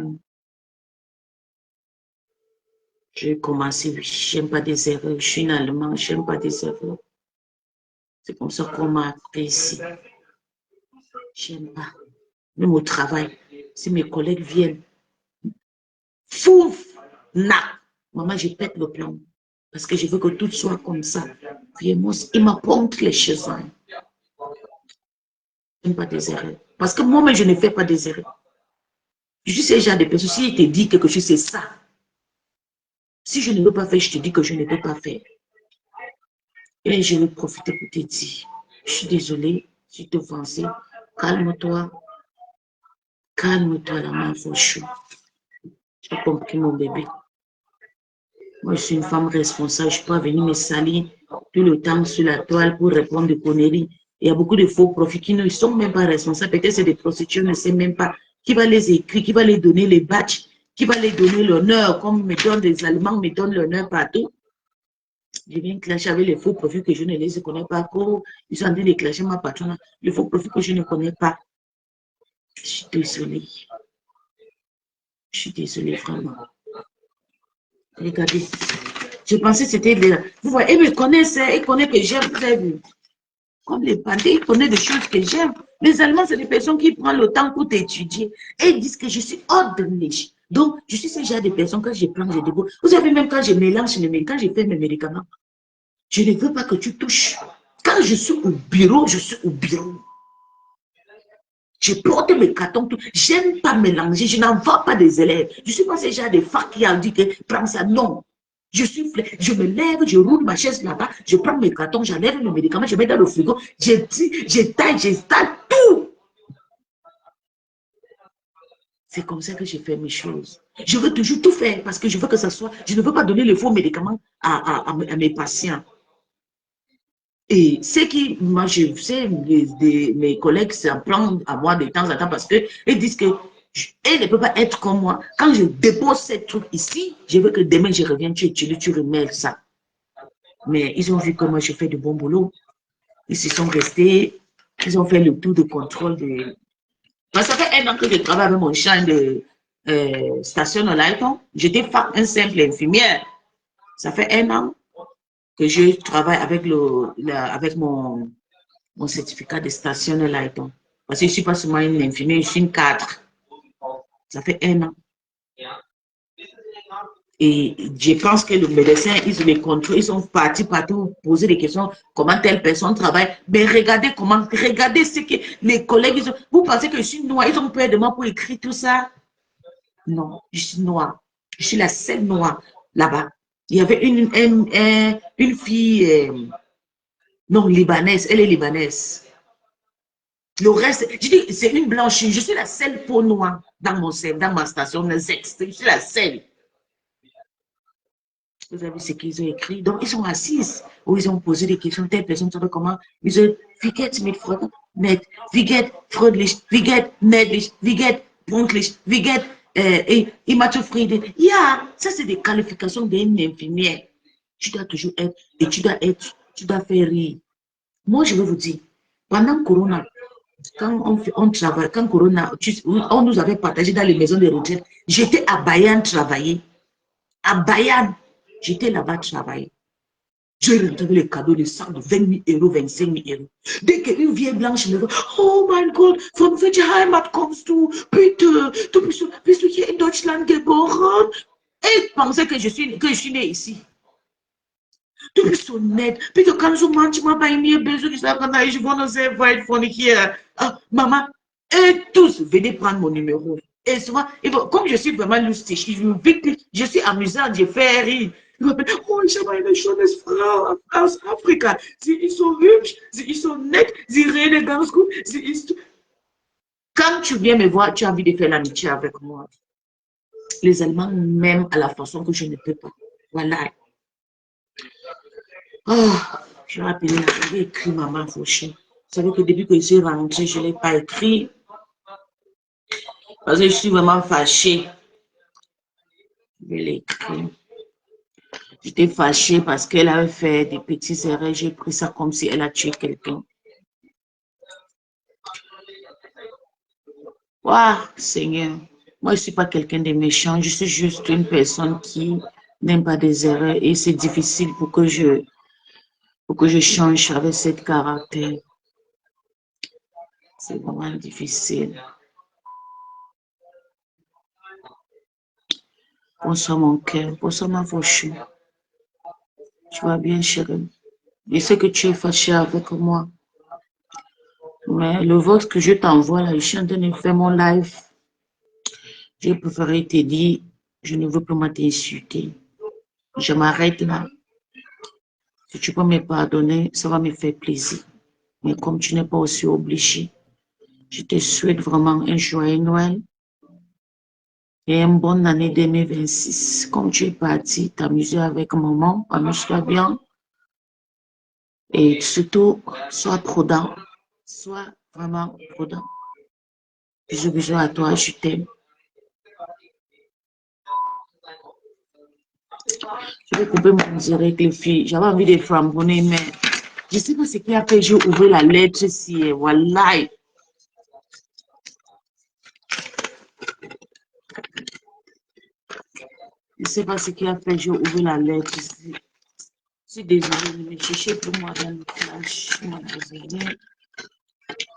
J'ai commencé, j'aime pas des erreurs. Je suis une Allemande, j'aime pas des erreurs. C'est comme ça qu'on m'a appris ici. J'aime pas. Même au travail, si mes collègues viennent, fouf, maman, je pète le plomb. Parce que je veux que tout soit comme ça. Vraiment, il m'apporte les choses. Je n'aime pas des erreurs. Parce que moi-même, je ne fais pas des erreurs. Je suis ce genre de personne. Si il te dit quelque chose, c'est ça. Si je ne peux pas faire, je te dis que je ne peux pas faire. Et je vais profiter pour te dire, je suis désolée, si tu t'offensais, calme-toi. Calme-toi, la main fauchue. Tu as compris, mon bébé. Moi, je suis une femme responsable. Je ne peux pas venir me salir tout le temps sur la toile pour répondre des conneries. Il y a beaucoup de faux profits qui ne sont même pas responsables. Peut-être c'est des prostituées, ne savent même pas qui va les écrire, qui va les donner les badges, qui va les donner l'honneur, comme me donnent des Allemands, me donnent l'honneur partout. Je viens clasher avec les faux profits que je ne les connais pas. Ils sont en train de clasher ma patronne. Les faux profits que je ne connais pas. Je suis désolée. Je suis désolée, vraiment. Regardez. Je pensais que c'était... Vous voyez, ils me connaissent, ils connaissent que j'aime, vous avez vu. Comme les bandits, ils connaissent des choses que j'aime. Les Allemands, c'est des personnes qui prennent le temps pour t'étudier. Et ils disent que je suis ordonnée. Donc, je suis ce genre de personnes, quand je prends, je débrouille. Vous savez, même quand je mélange mes médicaments, quand je fais mes médicaments, je ne veux pas que tu touches. Quand je suis au bureau, je suis au bureau. Je porte mes cartons. J'aime pas mélanger. Je n'envoie pas des élèves. Je ne suis pas ce genre de femme qui a dit que prends ça. Non. Je me lève, je roule ma chaise là-bas, je prends mes cartons, j'enlève mes médicaments, je mets dans le frigo, j'installe tout. C'est comme ça que je fais mes choses. Je veux toujours tout faire parce que je veux que ça soit... Je ne veux pas donner les faux médicaments à mes patients. Et ce qui, moi, je sais, mes collègues s'en prennent à moi de temps en temps parce qu'ils disent que elle ne peut pas être comme moi. Quand je dépose ces trucs ici, je veux que demain je revienne, tu remets ça. Mais ils ont vu que moi je fais de bon boulot. Ils se sont restés, ils ont fait le tour de contrôle de... Parce que ça fait 1 an que je travaille avec mon champ de station de Lighton. J'étais un simple infirmière. Ça fait 1 an que je travaille avec, avec mon certificat de station de Lighton. Parce que je ne suis pas seulement une infirmière, je suis une cadre. Ça fait 1 an. Et je pense que le médecin, ils les contrôlent, ils sont partis partout poser des questions, comment telle personne travaille. Mais regardez ce que les collègues, vous pensez que je suis noire, ils ont peur de moi pour écrire tout ça? Non, je suis noire. Je suis la seule noire là-bas. Il y avait une fille, non, libanaise, elle est libanaise. Le reste, je dis, c'est une blanche, je suis la seule peau noire dans ma station, je suis la seule. Vous avez vu ce qu'ils ont écrit. Donc, ils sont assis, où ils ont posé des questions. Telle personne savait comment. Ils ont wie geht's mit Freud? Net. Wie geht freundlich? Wie geht nettlich? Wie geht punktlich? Wie geht immer zufrieden? Yeah, ça, c'est des qualifications d'une infirmière. Tu dois toujours être, et tu dois faire rire. Moi, je veux vous dire, pendant Corona, quand on travaille, quand Corona, on nous avait partagé dans les maisons de retraite, j'étais à Bayern travailler. À Bayern. J'étais là-bas travailler. J'ai retrouvé les cadeaux de 100, de 20 000 euros, 25 000 euros. Dès qu'une vieille blanche me dit, oh my God, von welcher Heimat kommst du? Bitte, bist du hier in Deutschland geboren? Elle pensait que je suis née ici. Du bist so nett. Bitte kannst du manchmal bei mir besuchen. Ich sage, nein, ich wohne sehr weit von hier. Ah, Maman, et tous, venez prendre mon numéro. Et souvent, comme je suis vraiment lustig, je suis amusante, je fais rire. Ich m'appelle, oh, ich habe eine schöne Frau aus Afrika. Sie ist so hübsch, sie ist so nett, sie redet ganz gut, sie ist... Quand tu viens me voir, tu as envie de faire l'amitié avec moi. Les Allemands m'aiment à la façon que je ne peux pas. Voilà. Oh, je vais appeler, j'avais écrit Maman Fauché. Vous savez que depuis que je suis rentrée, je ne l'ai pas écrit. Parce que je suis vraiment fâchée. Je vais l'écrire. J'étais fâchée parce qu'elle avait fait des petits erreurs. J'ai pris ça comme si elle a tué quelqu'un. Waouh, Seigneur. Moi, je ne suis pas quelqu'un de méchant. Je suis juste une personne qui n'aime pas des erreurs. Et c'est difficile pour que je change avec cette caractère. C'est vraiment difficile. Bonsoir, mon cœur. Bonsoir, ma fauchée. Tu vas bien, chérie? Je sais que tu es fâchée avec moi. Mais le vote que je t'envoie là, je suis en train de faire mon live. J'ai préféré te dire, je ne veux plus t'insulter. Je m'arrête là. Si tu peux me pardonner, ça va me faire plaisir. Mais comme tu n'es pas aussi obligé, je te souhaite vraiment un joyeux Noël et une bonne année 2026. Comme tu es parti t'amuser avec maman, amuse-toi bien. Et surtout, sois prudent. Sois vraiment prudent. Bisous, bisous à toi, je t'aime. Je vais couper mon direct, les filles. J'avais envie de frambonner, mais je ne sais pas ce qui a fait. J'ai ouvert la lettre ici. Voilà. ne sais pas ce qu'il a fait, j'ai ouvert la lettre ici. Je suis désolée, ne me cherchez plus moi dans le flash. Je suis désolée.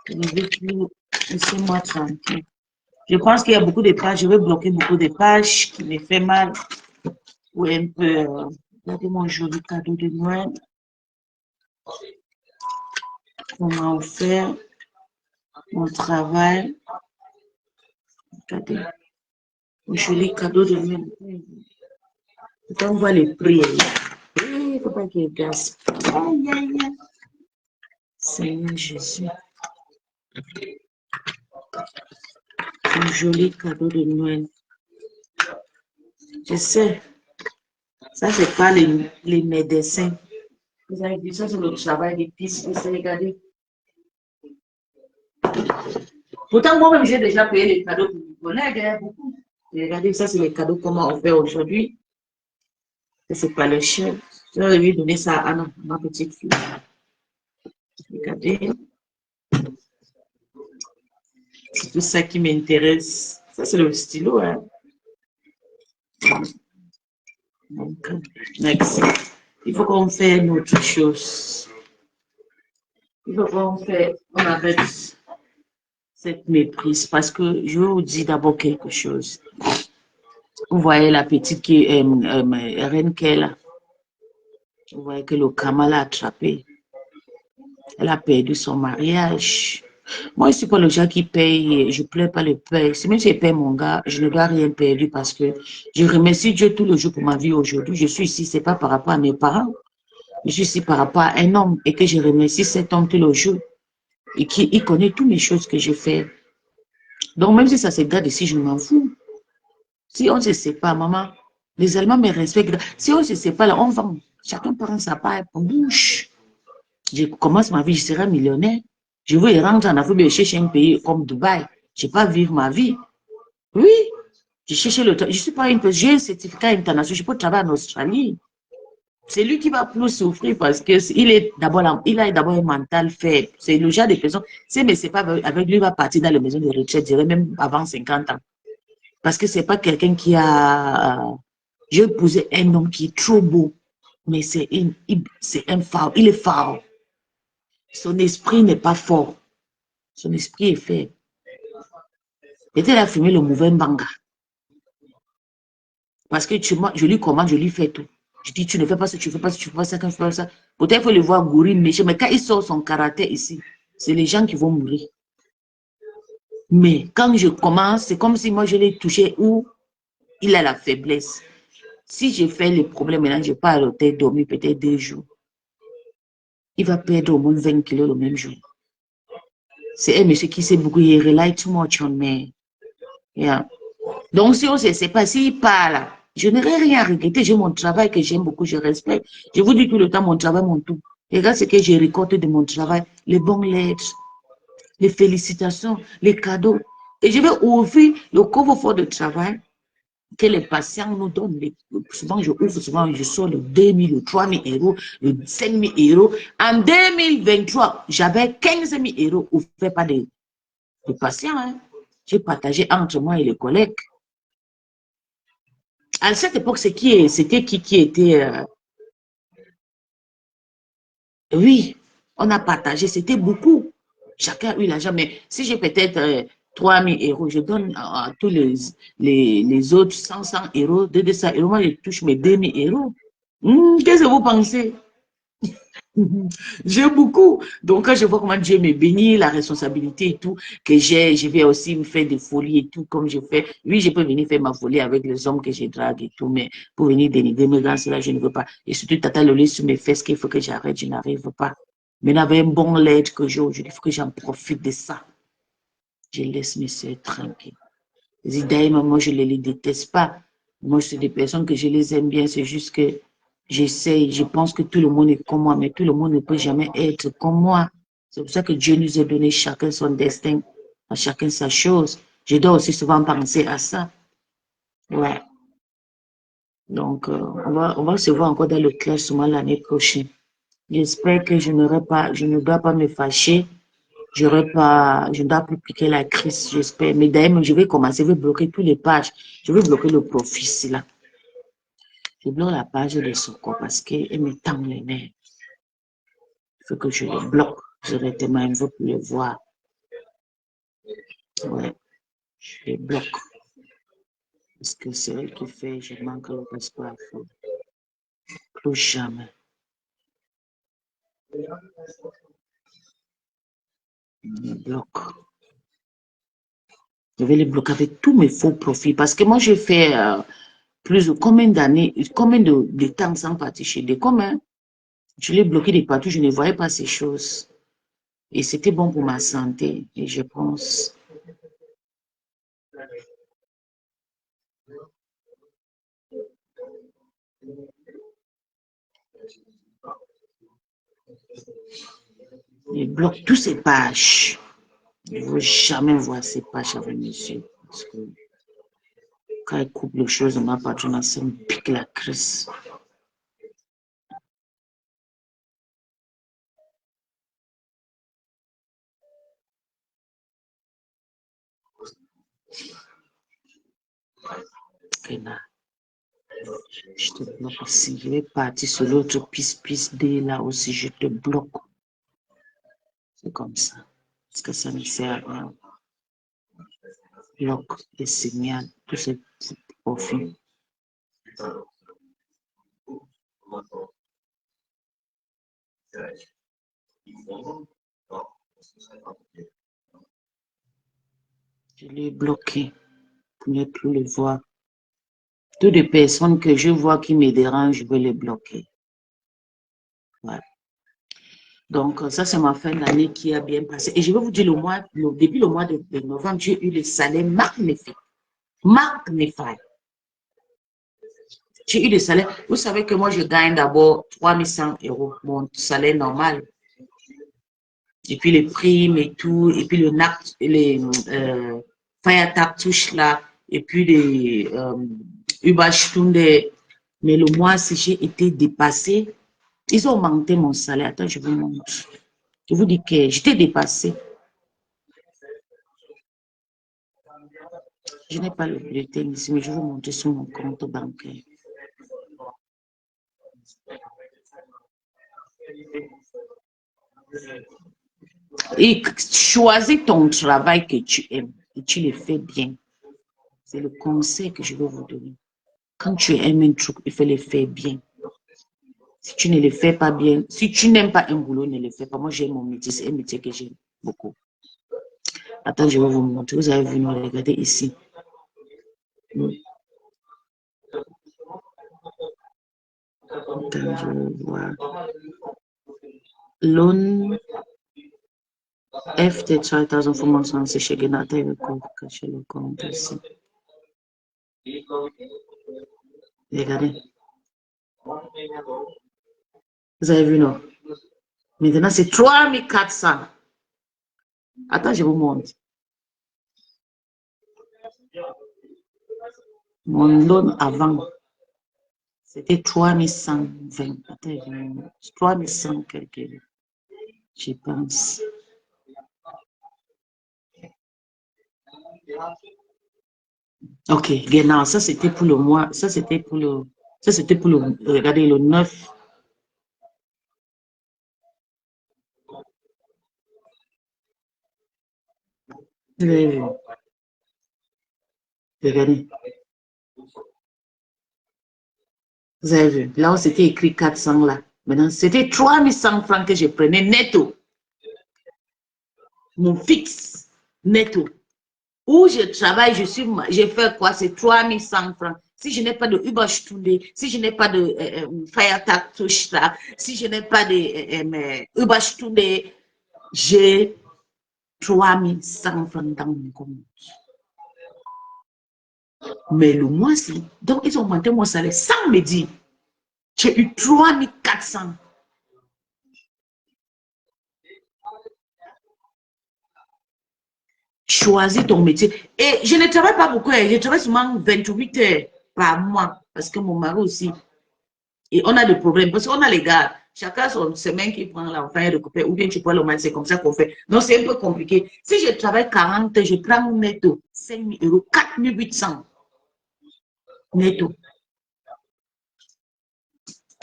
Je ne veux plus. Laissez-moi tranquille. Je pense qu'il y a beaucoup de pages. Je vais bloquer beaucoup de pages qui me fait mal. Ou un peu. Regardez mon joli cadeau de Noël. On m'a offert mon travail. Regardez. Mon joli cadeau de Noël. Quand on voit les prix, il ne faut pas qu'il gaspille. Aïe, aïe, aïe. Seigneur Jésus. Un joli cadeau de Noël. Je sais, ça c'est pas les médecins. Vous avez vu ça, c'est le travail des pistes, vous avez regardé. Pourtant, moi-même, j'ai déjà payé les cadeaux pour vous connaître, hein, beaucoup. Regardez, ça c'est les cadeaux qu'on m'a offert aujourd'hui. C'est pas le chien. J'aurais dû donner ça à Anna, ma petite fille. Regardez. C'est tout ça qui m'intéresse. Ça c'est le stylo, hein. Donc, next. Il faut qu'on fasse une autre chose. Il faut qu'on arrête cette méprise parce que je vais vous dire d'abord quelque chose. Vous voyez la petite qui est reine qu'elle a. Vous voyez que le Kama l'a attrapée. Elle a perdu son mariage. Moi, je ne suis pas le genre qui paye, je ne pleure pas le paye. Si même si je paye mon gars, je ne dois rien perdre parce que je remercie Dieu tout le jour pour ma vie aujourd'hui. Je suis ici, ce n'est pas par rapport à mes parents. Je suis ici par rapport à un homme et que je remercie cet homme tout le jour et qui connaît toutes les choses que j'ai faites. Donc, même si ça se garde ici, je m'en fous. Si on ne se sépare, maman, les Allemands me respectent. Si on ne se sépare, là, on vend. Chacun prend sa part, on bouge. Je commence ma vie, je serai millionnaire. Je veux rentrer en Afrique, je cherche un pays comme Dubaï. Je ne vais pas vivre ma vie. Oui, je cherche le travail. Je ne suis pas une personne, j'ai un certificat international, je peux travailler en Australie. C'est lui qui va plus souffrir parce qu'il a d'abord un mental faible. C'est le genre de personne, si mais c'est pas avec lui, il va partir dans les maisons de retraite, je dirais même avant 50 ans. Parce que c'est pas quelqu'un qui a... J'ai épousé un homme qui est trop beau, mais c'est un phare, il est fort. Son esprit n'est pas fort. Son esprit est faible. Peut-être il a fumé le mauvais banga. Parce que je lui commande, je lui fais tout. Je dis, tu ne fais pas ça, tu ne fais pas ça, tu ne fais pas ça, tu ne fais pas ça. Peut-être il faut le voir gourir, méchant, mais quand il sort son caractère ici, c'est les gens qui vont mourir. Mais quand je commence, c'est comme si moi je l'ai touché où il a la faiblesse. Si je fais les problèmes, maintenant je pars à l'hôtel dormir peut-être 2 jours. Il va perdre au moins 20 kilos le même jour. C'est un monsieur qui sait beaucoup, il rely too much on me. Yeah. Donc si on ne sait pas, s'il parle, je n'aurai rien à regretter. J'ai mon travail que j'aime beaucoup, je respecte. Je vous dis tout le temps, mon travail, mon tout. Et regarde ce que j'ai récolté de mon travail, les bons lettres, les félicitations, les cadeaux. Et je vais ouvrir le coffre-fort de travail que les patients nous donnent. Souvent, je ouvre, souvent, je sors le 2 000, le 3 000 euros, le 5 000 euros. En 2023, j'avais 15 000 euros offerts par des patients. Hein. J'ai partagé entre moi et les collègues. À cette époque, c'était qui était... oui, on a partagé, c'était beaucoup. Chacun a eu l'argent, mais si j'ai peut-être 3 000 euros, je donne à tous les autres 100 euros, 200 euros, moi je touche mes 2 000 euros. Qu'est-ce que vous pensez? J'ai beaucoup. Donc, quand je vois comment Dieu me bénit, la responsabilité et tout, que j'ai, je vais aussi me faire des folies et tout, comme je fais. Oui, je peux venir faire ma folie avec les hommes que je drague et tout, mais pour venir dénigrer mes grands, cela, je ne veux pas. Et surtout, tata le lait sur mes fesses, qu'il faut que j'arrête, je n'arrive pas. Mais avec un bon lait que j'ai aujourd'hui, il faut que j'en profite de ça. Je laisse mes soeurs tranquilles. D'ailleurs, moi, je ne les déteste pas. Moi, c'est des personnes que je les aime bien, c'est juste que j'essaie, je pense que tout le monde est comme moi, mais tout le monde ne peut jamais être comme moi. C'est pour ça que Dieu nous a donné chacun son destin, à chacun sa chose. Je dois aussi souvent penser à ça. Ouais. Donc, on va se voir encore dans le classement l'année prochaine. J'espère que je ne dois pas me fâcher. Je ne dois plus piquer la crise, j'espère. Mais d'ailleurs, je vais commencer, je vais bloquer toutes les pages. Je vais bloquer le profil, là. Je bloque la page de Soko parce qu'elle me tend les nerfs. Il faut que je le bloque directement, il ne veut plus le voir. Ouais, je les bloque. Parce que c'est elle qui fait, je manque le passeport à fond. Plus jamais. Je bloque. Je vais les bloquer avec tous mes faux profils. Parce que moi, j'ai fait plus de combien d'années, combien de temps sans partir chez des communs. Je l'ai bloqué de partout, je ne voyais pas ces choses. Et c'était bon pour ma santé. Et je pense. Je bloque toutes ces pages. Je ne veux jamais voir ces pages avec monsieur. Parce que quand il coupe les choses de ma patronne, ça me pique la crise. Okay, là. Je te bloque aussi. Je vais partir sur l'autre piste D. Là aussi, je te bloque. C'est comme ça. Parce que ça ne sert à rien. Bloque les signaux, tous ces profils. Je l'ai bloqué pour ne plus le voir. Toutes les personnes que je vois qui me dérangent, je vais les bloquer. Voilà. Donc, ça, c'est ma fin d'année qui a bien passé. Et je vais vous dire, depuis le mois de novembre, j'ai eu le salaire magnifique. Magnifique. J'ai eu le salaire. Vous savez que moi, je gagne d'abord 3100 €, mon salaire normal. Et puis les primes et tout, et puis le NAC, les Fire Tap touche là, et puis les Ubashtunde. Mais le mois, si j'ai été dépassé, ils ont augmenté mon salaire. Attends, je vous montre. Je vous dis que j'étais dépassé. Je n'ai pas le bulletin ici, mais je vais vous montrer sur mon compte bancaire. Et choisis ton travail que tu aimes et tu le fais bien. C'est le conseil que je vais vous donner. Quand tu aimes un truc, il faut le faire bien. Si tu ne le fais pas bien, si tu n'aimes pas un boulot, ne le fais pas. Moi, j'aime mon métier, c'est un métier que j'aime beaucoup. Attends, je vais vous montrer. Vous avez vu, nous regardez ici. Attends, je vais voir. Loan FT 3000 for months, c'est chez Genata, il va cacher le compte ici. Regardez. Vous avez vu, non? Maintenant, c'est 3400. Attends, je vous montre. Mon loan avant, c'était 3120. Attends, 3100 quelque, je pense. Ok, maintenant, ça c'était pour le mois, ça c'était pour le, regardez, le 9. Regardez. Vous avez vu, là où c'était écrit 400 là. Maintenant, c'était 3100 francs que je prenais netto. Mon fixe netto. Où je travaille, je fais quoi? C'est 3100 francs. Si je n'ai pas de Ubashtunde, si je n'ai pas de Firetag Touch là, si je n'ai pas de Ubashtunde, j'ai 3100 francs dans mon compte. Mais le mois-ci, donc ils ont augmenté mon salaire sans me dire. J'ai eu 3400. Choisis ton métier. Et je ne travaille pas beaucoup, je travaille seulement 28 heures par mois parce que mon mari aussi. Et on a des problèmes parce qu'on a les gars, chacun son semaine qui prend l'enfant de couper ou bien tu prends le mal, c'est comme ça qu'on fait. Donc c'est un peu compliqué. Si je travaille 40 heures, je prends netto 5 000 €, 4800 netto.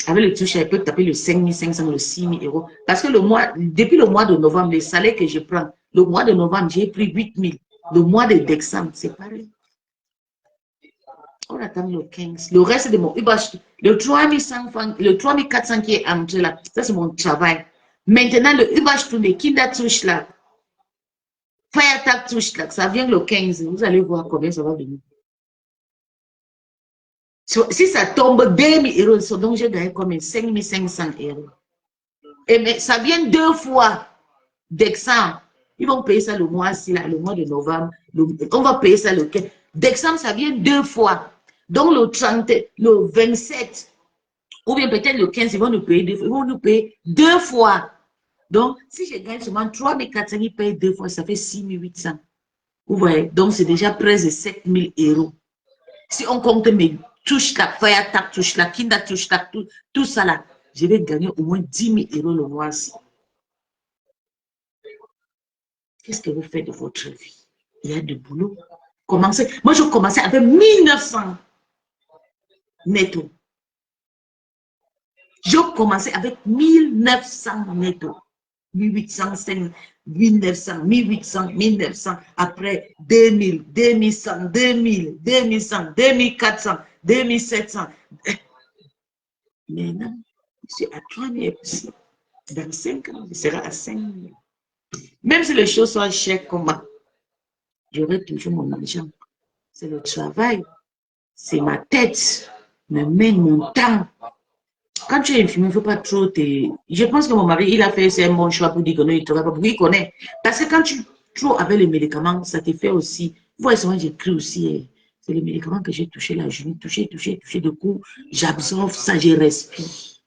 Avec le touche, elle peut taper le 5 500, le 6 000 euros. Parce que depuis le mois de novembre, les salaires que je prends, le mois de novembre, j'ai pris 8 000. Le mois de décembre, c'est pareil. On attend le 15. Le reste de mon UBH, le 3 francs, le 3 400 qui est entré là, ça c'est mon travail. Maintenant, le UBH tout les Kinder touche là, Firetag touche là, ça vient le 15. Vous allez voir combien ça va venir. Si ça tombe 2 000 euros, donc j'ai gagné combien? 5 500 euros. Et mais ça vient 2 fois décembre. Ils vont payer ça le mois-ci, le mois de novembre. On va payer ça le 15. Décembre, ça vient 2 fois. Donc le 30, le 27, ou bien peut-être le 15, ils vont nous payer 2 fois. Ils vont nous payer 2 fois. Donc, si je gagne seulement 3 400, ils payent 2 fois, ça fait 6 800. Vous voyez? Donc, c'est déjà presque 7 000 euros. Si on compte mes touches là, Firetag touche là, Kinder touche là, tout ça là, je vais gagner au moins 10 000 euros le mois-ci. Qu'est-ce que vous faites de votre vie? Il y a du boulot. Commencez. Moi, je commençais avec 1900 netto. Je commençais avec 1900 netto. 1805, 1900, 1800, 1900. Après 2000, 2100, 2000, 2100, 2400, 2700. Maintenant, je suis à 3000. Dans 5 ans, je serai à 5000. Même si les choses sont chères comme moi, j'aurai toujours mon argent. C'est le travail, c'est ma tête, mes mains, mon temps. Quand tu es infirmier, il ne faut pas trop te... Je pense que mon mari, il a fait un bon choix pour dire que non, il ne travaille pas, pour qu'il connaît. Parce que quand tu trop avec les médicaments, ça te fait aussi... Vous voyez, souvent, j'écris aussi, c'est les médicaments que j'ai touché la journée, touché de coup, j'absorbe ça, je respire.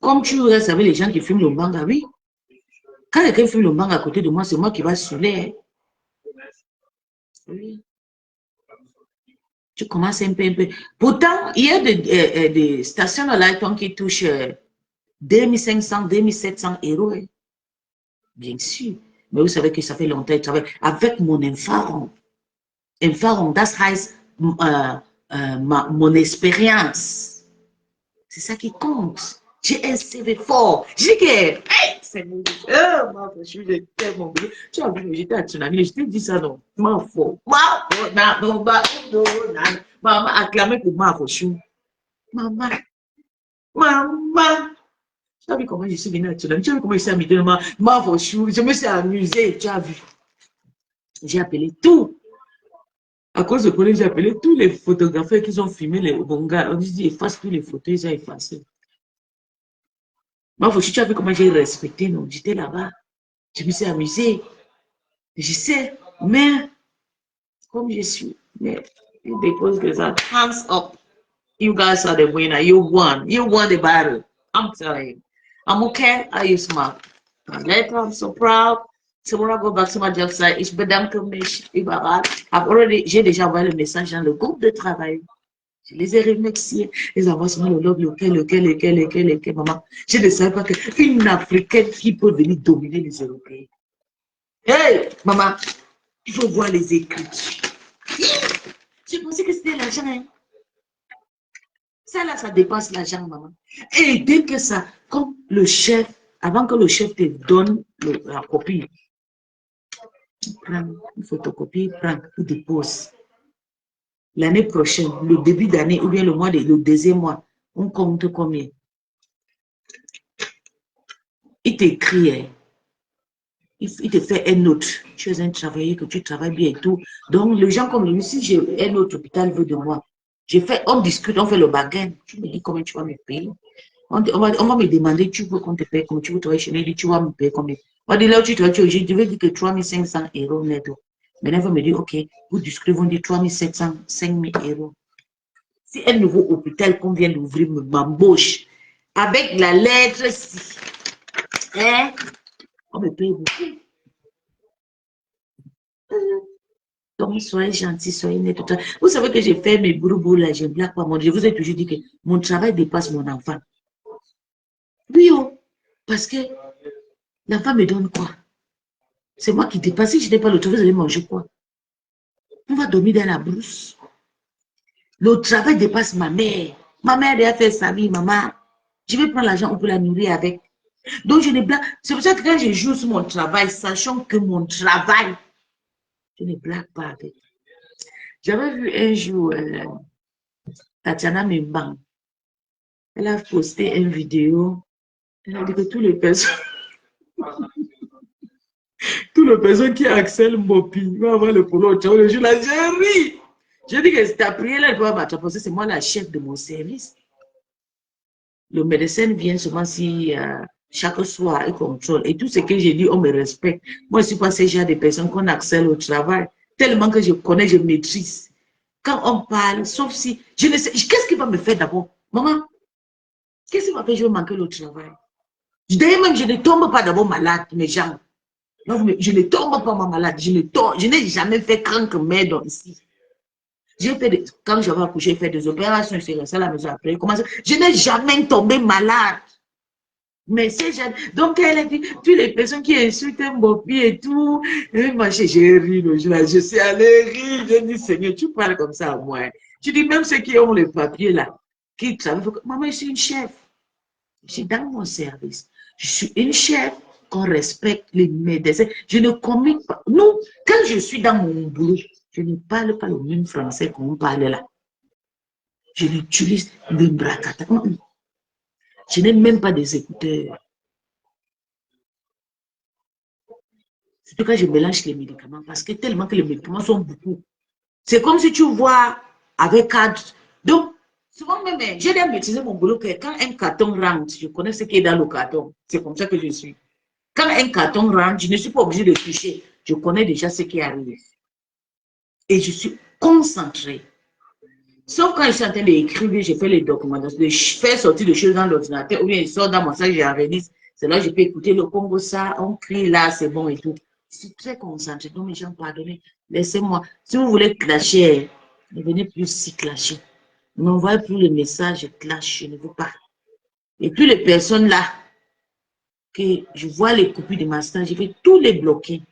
Comme tu restes avec les gens qui fument le manga, oui. Quand quelqu'un fume le manga à côté de moi, c'est moi qui va saouler. Oui. Tu commences un peu. Pourtant, il y a des stations de Lighton qui touchent 2500, 2700 euros. Hein. Bien sûr. Mais vous savez que ça fait longtemps que je travaille avec mon Infaron. Infaron, that's mon expérience. C'est ça qui compte. J'ai un CV fort. J'ai que... Hey, c'est mon... je suis tellement... Tu as vu, j'étais à Tsunami, je t'ai dit ça, non? Maman, acclamé pour ma chou. Maman. Tu as vu comment je suis venue à Tsunami? Tu as vu comment je suis amusée? Ma chou, je me suis amusée, tu as vu. J'ai appelé tout. À cause de quoi j'ai appelé tous les photographes qui ont filmé les mangas. On dit, efface tous les photos, ils ont effacé. Moi, tu as vu comment j'ai respecté, non? J'étais là-bas. Je me suis amusée. Je sais, mais comme je suis, mais il dépose que ça. Hands up. You guys are the winner. You won. You won the battle. I'm telling you. I'm okay. Are you smart? Later, I'm so proud. Tomorrow I go back to my job site. It's bedam commission. J'ai déjà envoyé le message dans le groupe de travail. Je les ai remerciés. Les avancements, le love, lequel, maman. Je ne savais pas qu'une Africaine qui peut venir dominer les Européens. Hey, maman, il faut voir les écritures. Je pensais que c'était l'argent. Hein. Ça, là, ça dépasse l'argent, maman. Et dès que ça, comme le chef, avant que le chef te donne la copie, prends une photocopie, prends, tu déposes. L'année prochaine, le début d'année, ou bien le deuxième mois, on compte combien? Il t'écrit, hein. Il te fait un autre. Tu es un travailleur, que tu travailles bien et tout. Donc, les gens comme lui, si j'ai un autre hôpital veut de moi, on discute, on fait le bargain. Tu me dis comment tu vas me payer. On va me demander, tu veux qu'on te paye, comme tu veux travailler chez lui, tu vas me payer combien. On dit là où tu travailles, je vais dire que 3 500 euros net. Maintenant, elle va me dire, ok, vous discutez, vous dites 3 700, 5 000 euros. Si un nouveau hôpital qu'on vient d'ouvrir m'embauche, avec la lettre C, hein, on me paye beaucoup. Donc, soyez gentils, soyez net. Vous savez que j'ai fait mes bourreaux là, je ne blague pas. Je vous ai toujours dit que mon travail dépasse mon enfant. Oui, oh, parce que l'enfant me donne quoi? C'est moi qui dépasse. Si je n'ai pas le travail, vous allez manger quoi? On va dormir dans la brousse. Le travail dépasse ma mère. Ma mère a fait sa vie, maman. Je vais prendre l'argent, on peut la nourrir avec. Donc, je ne blague. C'est pour ça que quand je joue sur mon travail, sachant que mon travail, je ne blague pas avec. J'avais vu un jour Tatiana Membang. Elle a posté une vidéo. Elle a dit que tous les personnes qui accèdent Mopi vont avoir le polo au le jour là, j'ai ri. Je dis que ta prière, elle doit m'attraper parce que c'est moi la chef de mon service. Le médecin vient seulement si chaque soir il contrôle. Et tout ce que j'ai dit, on me respecte. Moi, je ne suis pas ce genre de personnes qu'on accède au travail. Tellement que je connais, je maîtrise. Quand on parle, sauf si, je ne sais, qu'est-ce qui va me faire d'abord? Maman, qu'est-ce qui va faire que je vais manquer le travail? D'ailleurs, même, je ne tombe pas d'abord malade, mes gens. Non, mais je ne tombe pas malade. Je n'ai jamais fait crank-merde ici. Quand j'avais accouché, j'ai fait des opérations, je suis restée à la maison après. Je n'ai jamais tombé malade. Mais c'est jamais. Donc, elle a dit, toutes les personnes qui insultent Mbopi et tout, moi, j'ai ri le jour là. Je suis allée rire. J'ai dit, Seigneur, tu parles comme ça à moi. Tu dis, même ceux qui ont le papier là, qui travaillent, maman, je suis une chef. Je suis dans mon service. Je suis une chef qu'on respecte les médecins. Je ne communique pas. Nous, quand je suis dans mon boulot, je ne parle pas le même français qu'on parle là. Je utilise le bracata. Je n'ai même pas des écouteurs. Surtout quand je mélange les médicaments, parce que tellement que les médicaments sont beaucoup. C'est comme si tu vois avec cadre. Donc, souvent même, j'ai déjà maîtrisé mon boulot que quand un carton rentre, je connais ce qui est dans le carton. C'est comme ça que je suis. Quand un carton rentre, je ne suis pas obligée de toucher. Je connais déjà ce qui arrive. Et je suis concentrée. Sauf quand je suis en train d'écrire, je fais les documentations, de faire sortir des choses dans l'ordinateur, ou bien il sort dans mon sac, j'enregistre. C'est là que je peux écouter le Congo, ça, on crie là, c'est bon et tout. Je suis très concentrée. Donc, mes gens, pardonnez, laissez-moi. Si vous voulez clasher, ne venez plus si clasher. Ne m'envoyez plus les messages, je clash, je ne veux pas. Et puis les personnes là, que je vois les copies de ma stage, je vais tous les bloquer.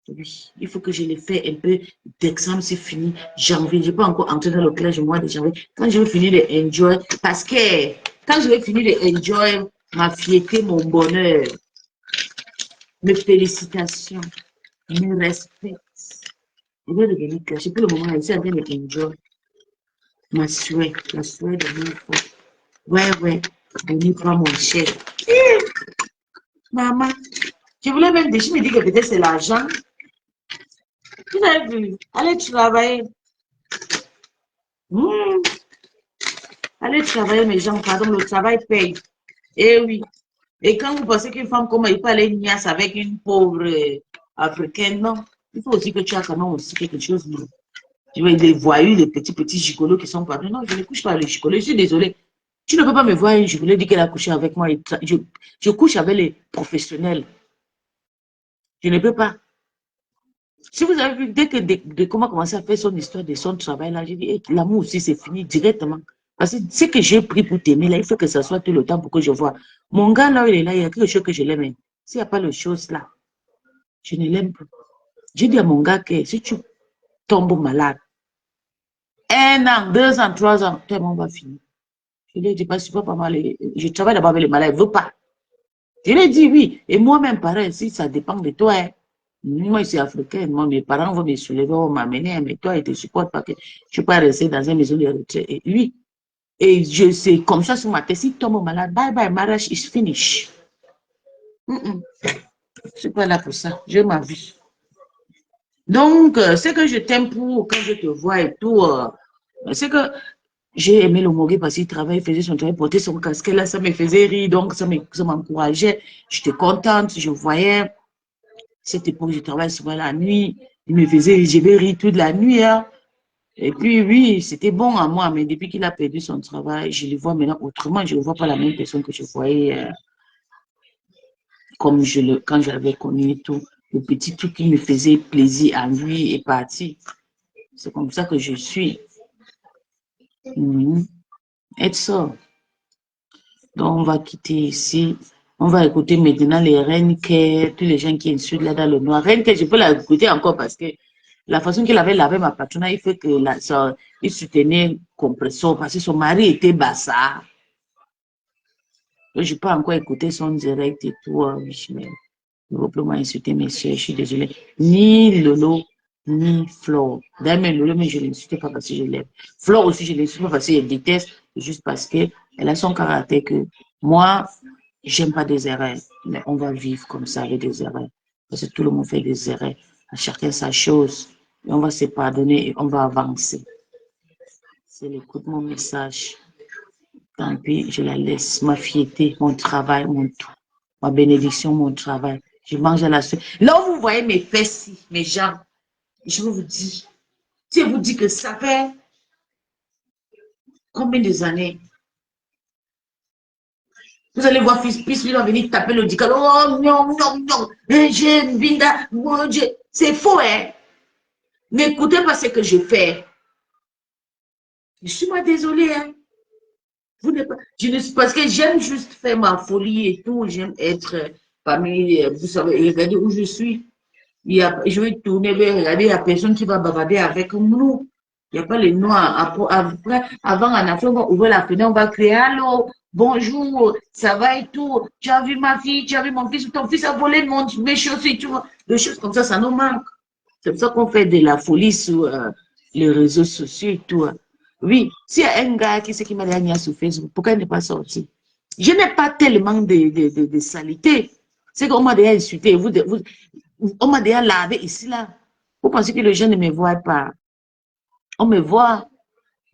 Oui, il faut que je les fasse un peu d'examen, c'est fini. Janvier, je ne vais pas encore entrer dans le clash du mois de janvier. Quand je vais finir de enjoy, parce que quand je vais finir de enjoy ma fierté, mon bonheur, mes félicitations, mes respects, je vais devenir clash. Et puis le moment, je suis en train de enjoy ma souhait, la souhait de mon frère. Ouais, on n'y pas mon cher. Maman, je voulais même déjà me dire que peut-être c'est l'argent. Vous avez vu, allez travailler. Allez travailler, mes gens, pardon, le travail paye. Eh oui. Et quand vous pensez qu'une femme, comment il peut aller niasse avec une pauvre africaine, non. Il faut aussi que tu as quand même aussi quelque chose. Tu vois, les voyous, les petits gigolos qui sont partis. Non, je ne couche pas avec les gigolos. Je suis désolée. Tu ne peux pas me voir une gigolo dire qu'elle a couché avec moi. Je couche avec les professionnels. Je ne peux pas. Si vous avez vu, dès que comment commencer à faire son histoire de son travail, là, j'ai dit, hey, l'amour aussi, c'est fini directement. Parce que ce que j'ai pris pour t'aimer, là, il faut que ça soit tout le temps pour que je vois. Mon gars, là, il est là, il y a quelque chose que je l'aime. S'il n'y a pas de choses là, je ne l'aime plus. J'ai dit à mon gars que si tu tombes malade, 1 an, 2 ans, 3 ans, tout le monde va finir. Je lui ai dit, parce que pas mal, je travaille d'abord avec les malades, il ne veut pas. Je lui ai dit oui. Et moi-même, pareil, si ça dépend de toi, hein. Moi, je suis africaine. Moi, mes parents vont me soulever, vont m'amener, mais toi, ils ne te supportent pas que je ne peux pas rester dans une maison de retraite. Et lui, et je sais, comme ça, sur ma tête, si tu tombes malade, bye bye, marriage is finished. Je ne suis pas là pour ça. J'ai ma vie. Donc, ce que je t'aime pour quand je te vois et tout, c'est que j'ai aimé le Mogé parce qu'il travaille, il faisait son travail, porter son casque là, ça me faisait rire, donc ça m'encourageait. J'étais contente, je voyais. Cette époque, je travaille souvent la nuit. Il me faisait, je vais rire toute la nuit. Hein. Et puis, oui, c'était bon à moi. Mais depuis qu'il a perdu son travail, je le vois maintenant autrement. Je ne vois pas la même personne que je voyais comme quand je l'avais connu et tout. Le petit truc qui me faisait plaisir à lui est parti. C'est comme ça que je suis. Et ça. Donc, on va quitter ici. On va écouter maintenant les reines que tous les gens qui insultent là dans le noir. Reine que je peux la écouter encore parce que La façon qu'il avait lavé ma patronne, il fait que il soutenait compresseur parce que son mari était bassa. Je n'ai pas encore écouté son direct et tout, mais il va plus insulter mes soeurs, je suis désolée. Ni Lolo, ni Flore. D'ailleurs, même Lolo, mais je ne l'insulte pas parce que je l'aime. Flore aussi, je ne l'insulte pas parce qu'elle déteste, juste parce qu'elle a son caractère que moi, j'aime pas des erreurs, mais on va vivre comme ça avec des erreurs. Parce que tout le monde fait des erreurs, à chacun sa chose. Et on va se pardonner et on va avancer. C'est l'écoute mon message. Tant pis, je la laisse, ma fierté, mon travail, mon tout. Ma bénédiction, mon travail. Je mange à la suite. Là où vous voyez mes fesses, mes jambes, je vous dis, si je vous dis que ça fait combien de années? Vous allez voir fils, il va venir taper le dical. Oh non, non, non. J'aime Binda. C'est faux, hein. N'écoutez pas ce que je fais. Je suis moi désolée, hein. Vous n'êtes pas, je ne suis parce que j'aime juste faire ma folie et tout. J'aime être parmi, vous savez, regardez où je suis. Je vais tourner vers regarder, il n'y a personne qui va bavarder avec nous. Il n'y a pas les noirs. Après, avant, en Afrique, on va ouvrir la fenêtre, on va crier allô, bonjour, ça va et tout. Tu as vu ma fille, tu as vu mon fils, ton fils a volé mes choses et tout. Des choses comme ça nous manque. C'est pour ça qu'on fait de la folie sur les réseaux sociaux et tout. Oui, s'il y a un gars qui sait qui m'a dit sur Facebook, pourquoi il n'est pas sorti? Je n'ai pas tellement de saleté. C'est qu'on m'a déjà insulté. On m'a déjà lavé ici, là. Vous pensez que les gens ne me voient pas? On me voit.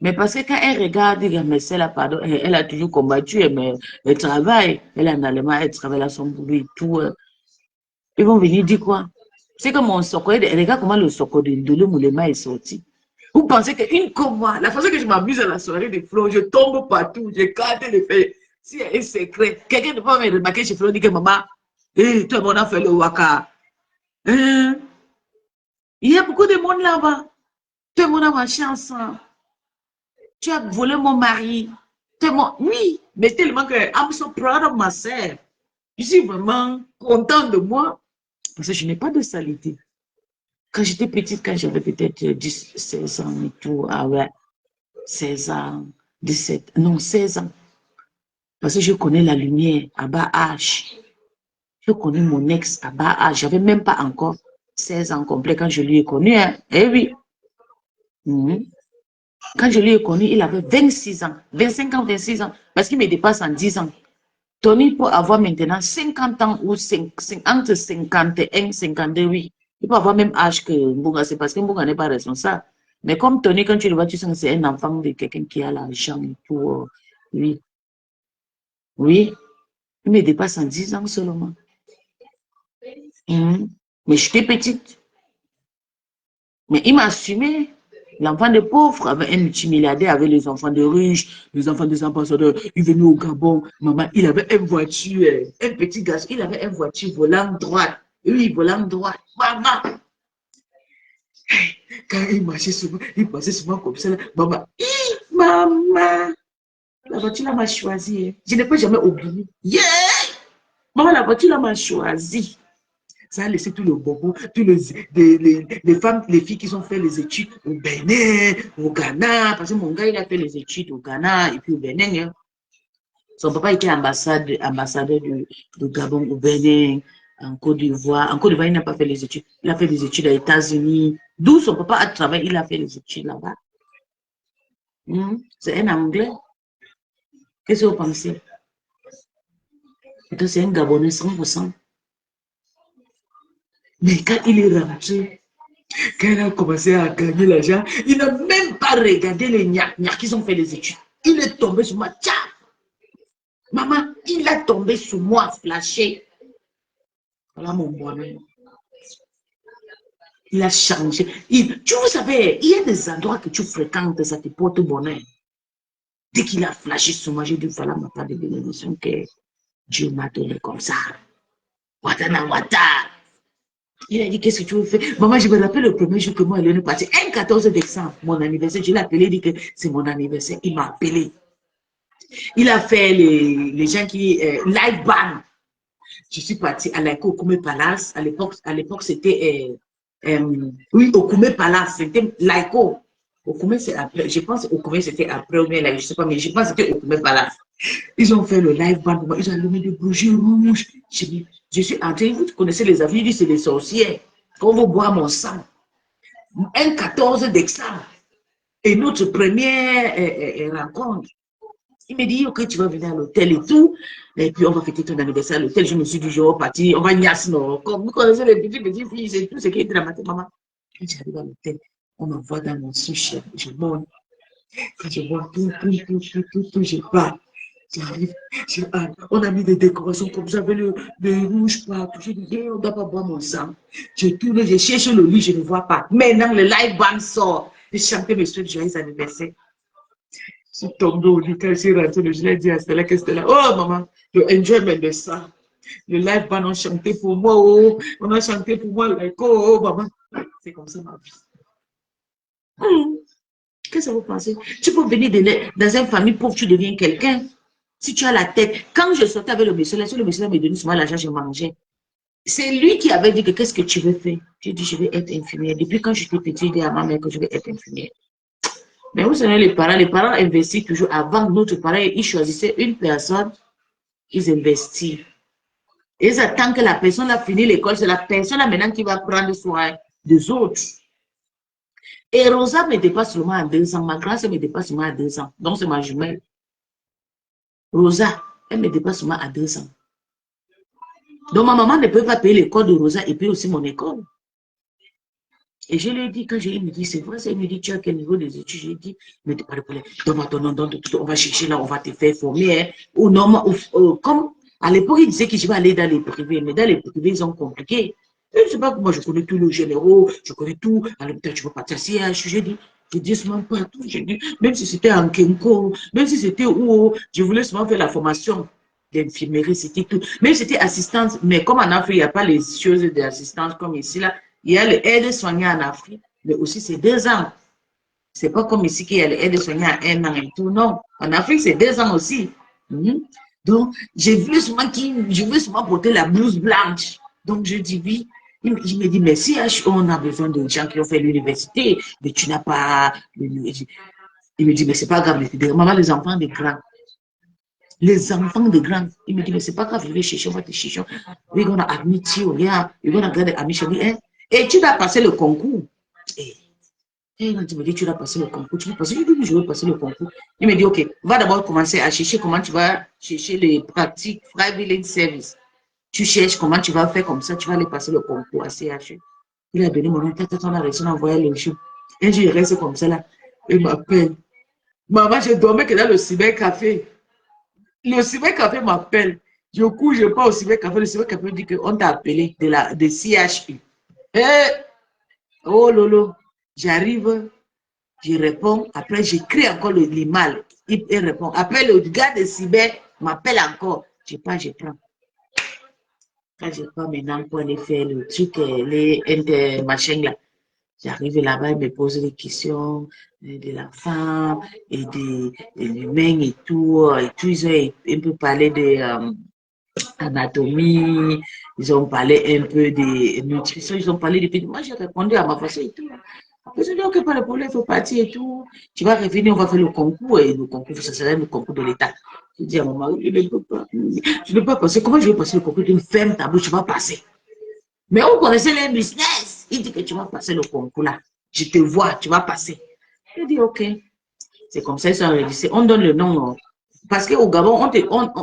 Mais parce que quand elle regarde, elle dit, mais celle-là, pardon, elle a toujours combattu, elle travaille. Elle est en Allemagne, elle travaille à son boulot et tout. Ils vont venir dire quoi? C'est comme mon soko. Regarde comment le soko de l'Omoulema est sorti. Vous pensez qu'une comme moi, la façon que je m'amuse à la soirée de Flo, je tombe partout, je garde les faits. S'il y a un secret, quelqu'un ne peut pas me remarquer chez Flo, dit que maman, tout le monde a fait le waka. Il y a beaucoup de monde là-bas. Tout le monde a marché ensemble. Tu as volé mon mari. Oui, mais tellement que I'm so proud of myself. Je suis vraiment content de moi parce que je n'ai pas de saleté. Quand j'étais petite, quand j'avais peut-être 10, 16 ans et tout, ah ouais, 16 ans, 17, non, 16 ans. Parce que je connais la lumière à bas âge. Je connais mon ex à bas âge. J'avais même pas encore 16 ans complet quand je lui ai connu. Hein. Eh oui. Quand je lui ai connu, il avait 26 ans, 25 ans, 26 ans, parce qu'il me dépasse en 10 ans. Tony peut avoir maintenant 50 ans ou entre 51, 52, oui. Il peut avoir même âge que Mbunga, c'est parce que Mbunga n'est pas responsable. Mais comme Tony, quand tu le vois, tu sens que c'est un enfant de quelqu'un qui a l'argent et tout. Oui. Oui. Il me dépasse en 10 ans seulement. Mais j'étais petite. Mais il m'a assumé. L'enfant de pauvre avait un multimilliardaire, avec les enfants de riches, les enfants des ambassadeurs. Il venait au Gabon. Maman, il avait une voiture, un petit garçon, il avait une voiture volant droite. Oui, volant droite. Maman. Quand il marchait souvent, il passait souvent comme ça. Maman, maman. La voiture là m'a choisi. Je ne peux jamais oublier. Yeah! Maman, la voiture là m'a choisi. Ça a laissé tout le bonbon, tous les femmes, les filles qui ont fait les études au Bénin, au Ghana, parce que mon gars, il a fait les études au Ghana et puis au Bénin. Hein. Son papa était ambassadeur de Gabon au Bénin, en Côte d'Ivoire. En Côte d'Ivoire, il n'a pas fait les études. Il a fait des études aux États-Unis. D'où son papa a travaillé, il a fait les études là-bas. C'est un Anglais. Qu'est-ce que vous pensez? C'est un Gabonais 100%. Mais quand il est rentré, quand il a commencé à gagner l'argent, il n'a même pas regardé les gnacs qui ont fait les études. Il est tombé sur moi. Tiens, maman, il a tombé sur moi, flashé. Voilà mon bonheur. Il a changé. Vous savez, il y a des endroits que tu fréquentes, ça te porte bonheur. Dès qu'il a flashé sur moi, j'ai dit, voilà ma part de bénédiction que Dieu m'a donné comme ça. Watana wata. Il a dit, qu'est-ce que tu veux faire? Maman, je me rappelle le premier jour que moi, elle est partie. Un 14 décembre, mon anniversaire. Je l'ai appelé, il dit que c'est mon anniversaire. Il m'a appelé. Il a fait les gens qui... live band. Je suis partie à la Kokoumé Palace. À l'époque, c'était Oui, Okume Palace, c'était Laiko. Okume, c'est après. Je pense que Okume, c'était après ou bien là, je ne sais pas, mais je pense que c'était Okume Palace. Ils ont fait le live band, ils ont allumé des bougies rouges. Je suis entrée, vous connaissez les avis, ils disent c'est des sorcières. On va boire mon sang. Un 14 décembre. Et notre première rencontre. Il me dit, ok, tu vas venir à l'hôtel et tout. Et puis, on va fêter ton anniversaire à l'hôtel. Je me suis dit, je vais partir, on va niasse, non. Comme vous connaissez les petites filles, c'est tout ce qui est dramatique, maman. Quand j'arrive à l'hôtel, on m'envoie dans mon sushi. Je monte. Quand je vois tout, je pars. J'arrive, on a mis des décorations comme ça, avec le rouge partout. Je dis, on ne doit pas boire mon sang. Je tourne, je cherche le lit, je ne vois pas. Maintenant, le live band sort. Je chantais mes souhaits de joyeux anniversaire. Je suis tombée au lit quand je suis rentrée, je l'ai dit à Stella que Stella, oh maman, le enjoyment de ça. Le live band, on chantait pour moi, oh, on a chanté pour moi, like, oh, maman. C'est comme ça ma vie. Qu'est-ce que vous pensez? Tu peux venir dans une famille pauvre, tu deviens quelqu'un. Si tu as la tête, quand je sortais avec le monsieur, là, le monsieur me donnait souvent l'argent, je mangeais. C'est lui qui avait dit que qu'est-ce que tu veux faire? J'ai dit, je vais être infirmière. Depuis quand j'étais petite, j'ai dit à ma mère que je vais être infirmière. Mais vous savez, les parents investissent toujours. Avant, notre parents, ils choisissaient une personne, ils investissent. Ils attendent que la personne a fini l'école. C'est la personne là maintenant qui va prendre soin des autres. Et Rosa me dépasse seulement à 2 ans. Ma grande me dépasse seulement à 2 ans. Donc, c'est ma jumelle. Rosa, elle me dépasse seulement à 2 ans. Donc, ma maman ne peut pas payer l'école de Rosa et puis aussi mon école. Et je lui ai dit, quand il me dit, c'est vrai, il me dit, tu as quel niveau des études? Je lui ai dit, mais tu pas de problème. Donne-moi ton nom, on va chercher là, on va te faire former. Hein. Ou non, comme à l'époque, il disait que je vais aller dans les privés, mais dans les privés, ils ont compliqué. Je ne sais pas, moi, je connais tous les généraux, je connais tout. À l'hôpital, tu vas partir à CH. Je dis seulement pas tout. Je dis, même si c'était en Kenko, même si c'était où, je voulais seulement faire la formation d'infirmerie, c'était tout. Même si c'était assistante, mais comme en Afrique, il n'y a pas les choses d'assistance comme ici, là. Il y a les aides-soignants en Afrique, mais aussi c'est 2 ans. C'est pas comme ici qu'il y a les aides-soignants à 1 an et tout. Non, en Afrique, c'est 2 ans aussi. Donc, j'ai vu souvent porter la blouse blanche. Donc, je dis oui. Il me dit, mais si on a besoin de gens qui ont fait l'université, mais tu n'as pas. Il me dit, mais c'est pas grave. Maman, les enfants des grands. Les enfants de grands. Il me dit, mais c'est pas grave, je vais chercher, on va te chercher. We're gonna admit you, yeah. We're gonna get admission. Et tu vas passer le concours. Et il me dit, tu vas passer le concours. Tu vas passer, je vais passer le concours. Il me dit, ok, va d'abord commencer à chercher comment tu vas chercher les pratiques Frivilling Service. Tu cherches comment tu vas faire comme ça, tu vas aller passer le concours à CHU. Il a donné mon nom, on a réussi à envoyer le jour. Un jour, il reste comme ça là. Il m'appelle. Maman, je dormais que dans le cybercafé. Le cybercafé m'appelle. Je cours, je pars au cybercafé. Le cybercafé dit qu'on t'a appelé de CHU. Oh lolo, j'arrive, je réponds, après j'écris encore l'email, il répond. Après le gars de cyber m'appelle encore, je prends. Quand je prends maintenant pour aller faire le truc, les machins là, j'arrive là-bas, il me pose des questions de la femme et de l'humain et tout, ils ont un peu parlé de anatomie, ils ont parlé un peu de nutrition, ils ont parlé de pédophilie. Moi, j'ai répondu à ma façon et tout. Après, je dis, ok, pas de problème, il faut partir et tout. Tu vas revenir, on va faire le concours, et le concours, ça serait le concours de l'État. Je dis à mon mari, je ne peux pas. Je ne peux pas passer. Comment je vais passer le concours? Tu fermes ta bouche, tu vas passer. Mais on connaissait les business. Il dit que tu vas passer le concours là. Je te vois, tu vas passer. Je dis, ok. C'est comme ça, ils sont enregistrés. On donne le nom. Parce qu'au Gabon,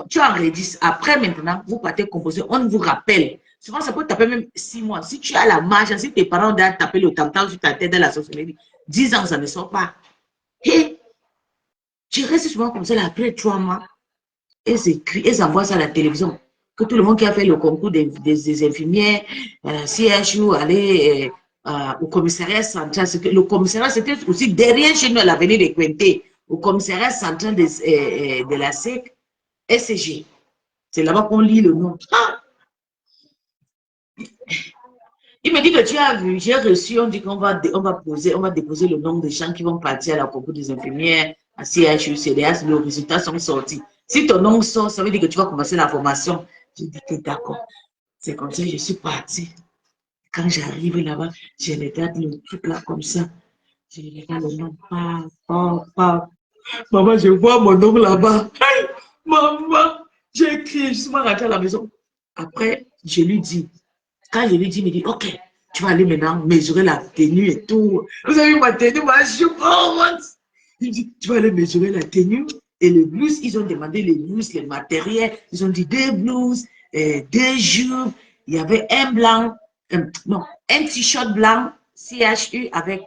tu enregistres. Après, maintenant, vous partez composer, on vous rappelle. Souvent, ça peut taper même 6 mois. Si tu as la marge, si tes parents doivent taper le tam-tam sur ta tête dans la sorcellerie, 10 ans, ça ne sort pas. Et tu restes souvent comme ça, là, après 3 mois, ils envoient ça à la télévision. Que tout le monde qui a fait le concours des infirmières, CHU, aller au commissariat central. Le commissariat, c'était aussi derrière chez nous, à l'avenue de Quinté, au commissariat central de la SEC, SCG. C'est là-bas qu'on lit le nom. Ah! Il me dit que tu as vu, j'ai reçu, on dit qu'on va déposer le nom des gens qui vont partir à la concours des infirmières, à CHU, CDS, les résultats sont sortis. Si ton nom sort, ça veut dire que tu vas commencer la formation. J'ai dit que d'accord. C'est comme ça que je suis partie. Quand j'arrive là-bas, je regarde le truc là comme ça. Je regarde le nom. Maman, je vois mon nom là-bas. Hey, maman, j'ai crié justement rentré à la maison. Après, je lui dis, quand je lui dis, il me dit, ok, tu vas aller maintenant mesurer la tenue et tout. Vous avez vu ma tenue, ma jupe, oh, what? Il me dit, tu vas aller mesurer la tenue et le blouses. Ils ont demandé les blouses, les matériels. Ils ont dit deux blouses, deux jupes. Il y avait un blanc, non, un t-shirt blanc, CHU, avec